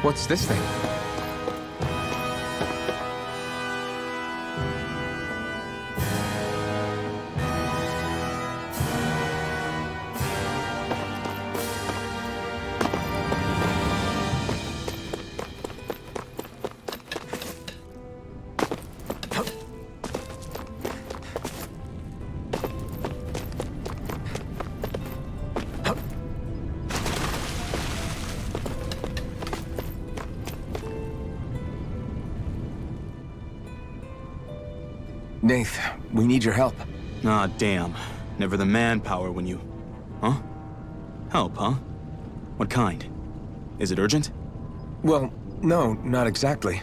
What's this thing? Nath, we need your help. Ah, damn. Never the manpower when you... Huh? Help, huh? What kind? Is it urgent? Well, no, not exactly.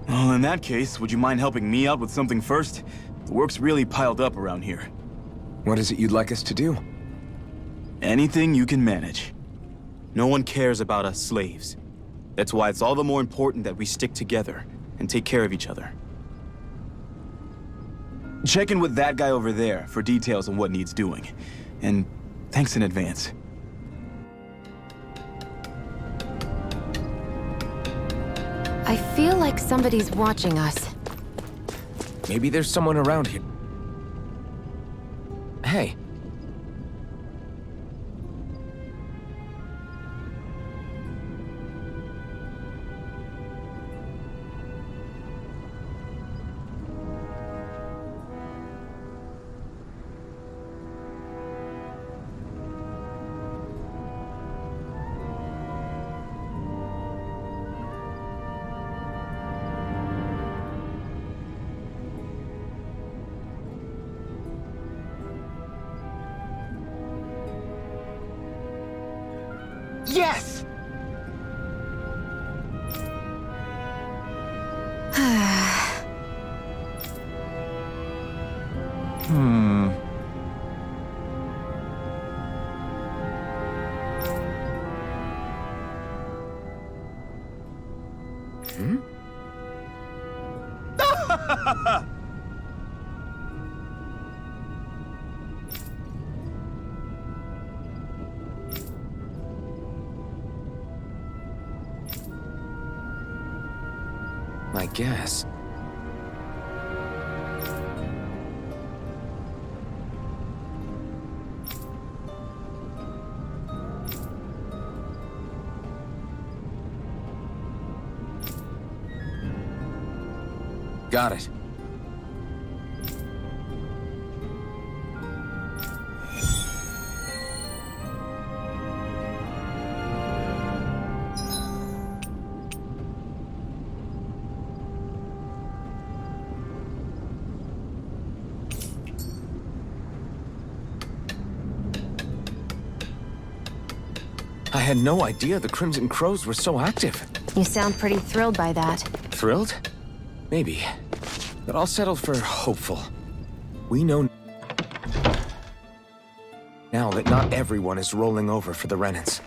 Well, in that case, would you mind helping me out with something first? The work's really piled up around here. What is it you'd like us to do? Anything you can manage. No one cares about us slaves. That's why it's all the more important that we stick together and take care of each other. Check in with that guy over there for details on what needs doing. And thanks in advance. I feel like somebody's watching us. Maybe there's someone around here. Hey. Yes! I guess. Got it. I had no idea the Crimson Crows were so active. You sound pretty thrilled by that. Thrilled? Maybe. But I'll settle for hopeful. We know now that not everyone is rolling over for the Renans.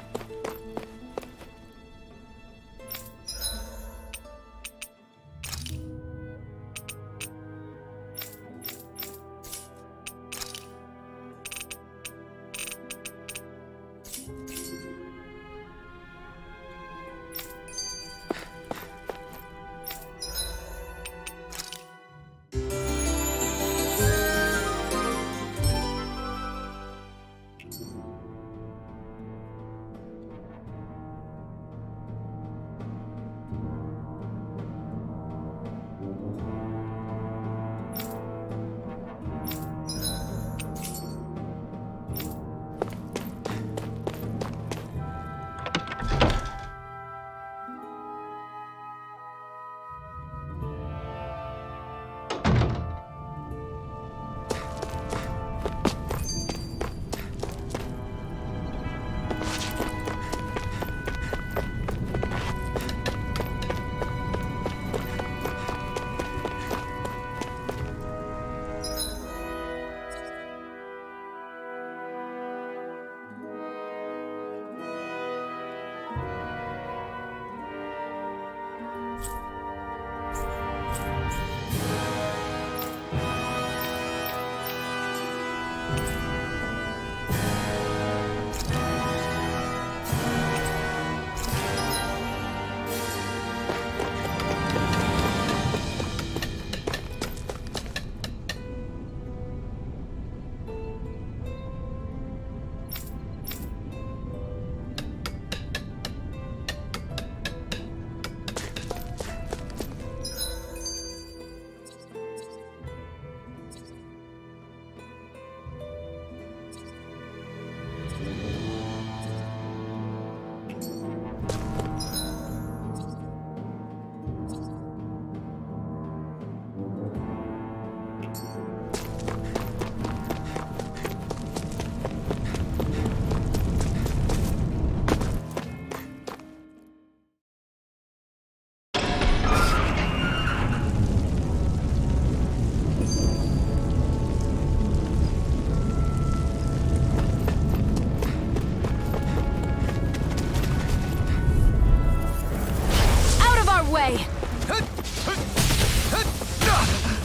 Way.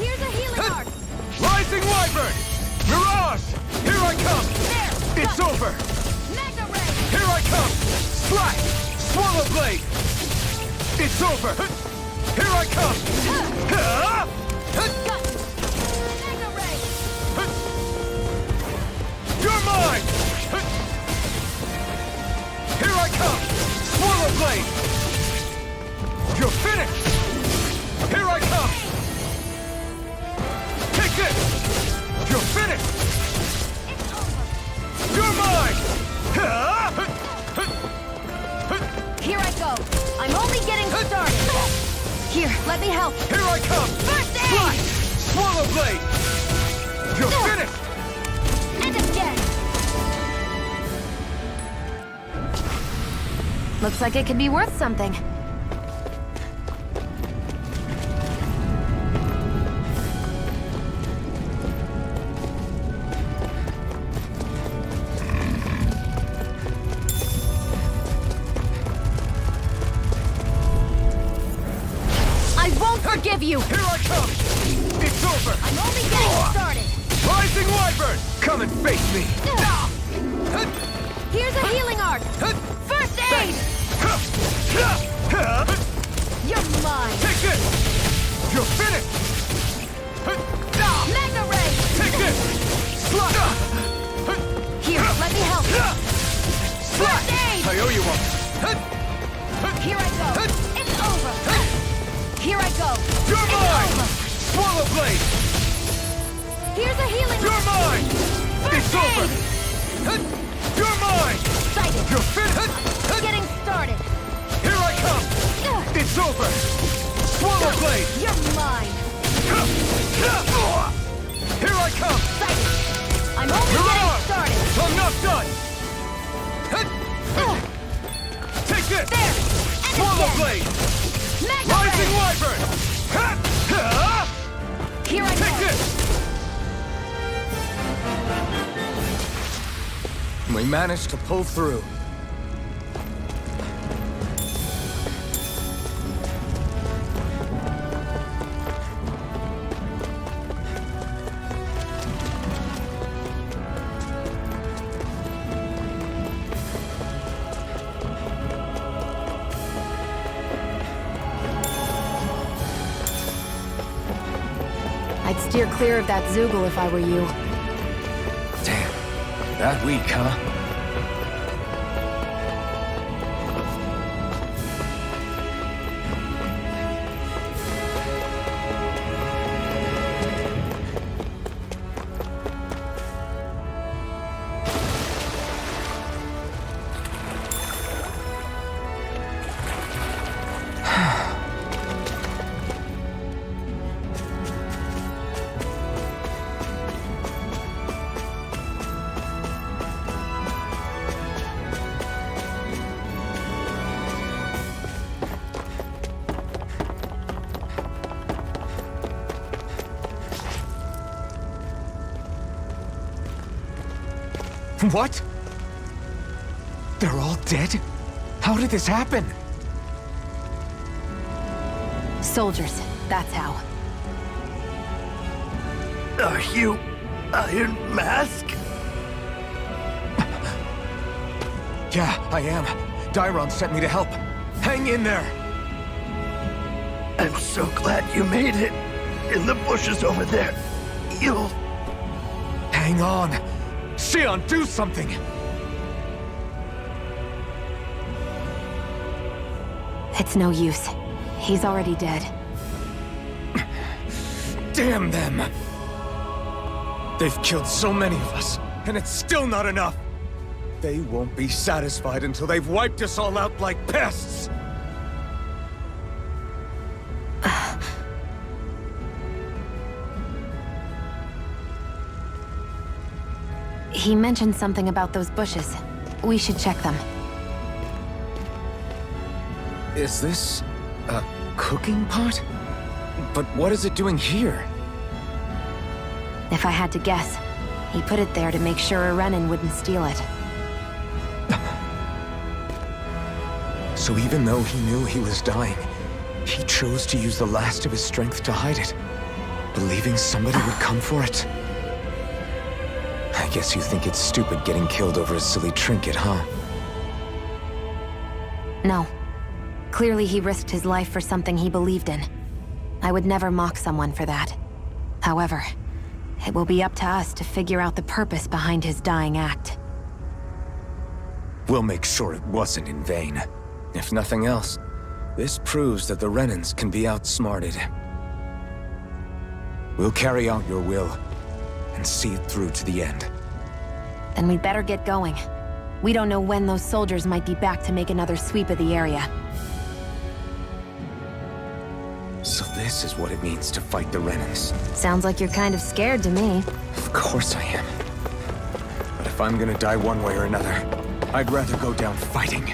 Here's a healing arc. Rising Wyvern! Mirage! Here I come! There. It's over! Magna Ray. Here I come! Slash! Swallow Blade! It's over! Here I come! Magna Ray. You're mine! Here I come! Swallow Blade! You're finished! Here I come! Take this! You're finished! You're mine! Here I go. I'm only getting started. Here, let me help. Here I come! First aid! Slash! Swallow Blade! You're finished! And again. Looks like it could be worth something. Forgive you! Here I come! It's over! I'm only getting started! Rising Wyvern! Come and face me! Here's a healing arc! First aid! You're mine! Take this! You're finished! Magna Ray! Take this! Slap! Here, let me help! First aid! I owe you one! Here I go! It's over! Here I go! You're it's mine! Over. Swallow Blade! Here's a healing You're arc! mine! First It's aid. over! You're mine! Excited! You're finished! Getting started! Here I come! It's over! Swallow Blade! You're mine! Here I come! Excited! I'm only getting started! I'm not done! again. Blade! Mega Rising Ray! Wyvern! Ha! Ha! Here I Take go. this! We managed to pull through. I'd steer clear of that Zoogle if I were you. Damn. That weak, huh? What? They're all dead? How did this happen? Soldiers, that's how. Are you Iron Mask? Yeah, I am. Dairon sent me to help. Hang in there! I'm so glad you made it. In the bushes over there. You'll... Hang on. Xion, do something! It's no use. He's already dead. Damn them! They've killed so many of us, and it's still not enough! They won't be satisfied until they've wiped us all out like pests! He mentioned something about those bushes. We should check them. Is this a cooking pot? But what is it doing here? If I had to guess, he put it there to make sure Renan wouldn't steal it. So even though he knew he was dying, he chose to use the last of his strength to hide it, believing somebody would come for it. I guess you think it's stupid getting killed over a silly trinket, huh? No. Clearly he risked his life for something he believed in. I would never mock someone for that. However, it will be up to us to figure out the purpose behind his dying act. We'll make sure it wasn't in vain. If nothing else, this proves that the Renans can be outsmarted. We'll carry out your will, and see it through to the end. Then we'd better get going. We don't know when those soldiers might be back to make another sweep of the area. So this is what it means to fight the Renans. Sounds like you're kind of scared to me. Of course I am. But if I'm gonna die one way or another, I'd rather go down fighting.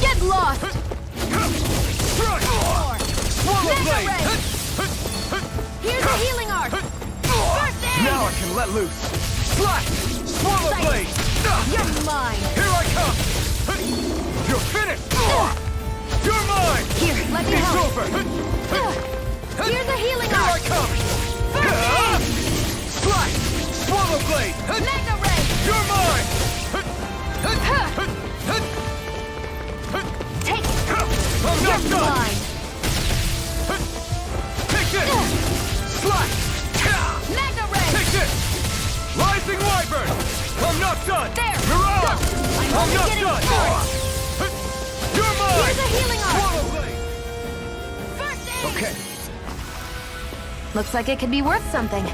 Get lost! Swallow Mega Blade! Ray! Here's a healing arc! First aid! Now I can let loose! Slash! Swallow Psych. Blade! You're mine! Here I come! You're finished! You're mine! Here, let me It's help! over! Here's a healing Here I arc! come! First aid! Slash! Swallow Blade! Mega Ray! You're mine! Take it! I'm not You're done! mine! Take this! Slash! Mega Ray! Take this! Rising Wyvern! I'm not done! There! You're Go! on! I'm I'm only not getting done! started! You're mine! Here's a healing arc! Swallow Blade! First aid! Okay. Looks like it could be worth something.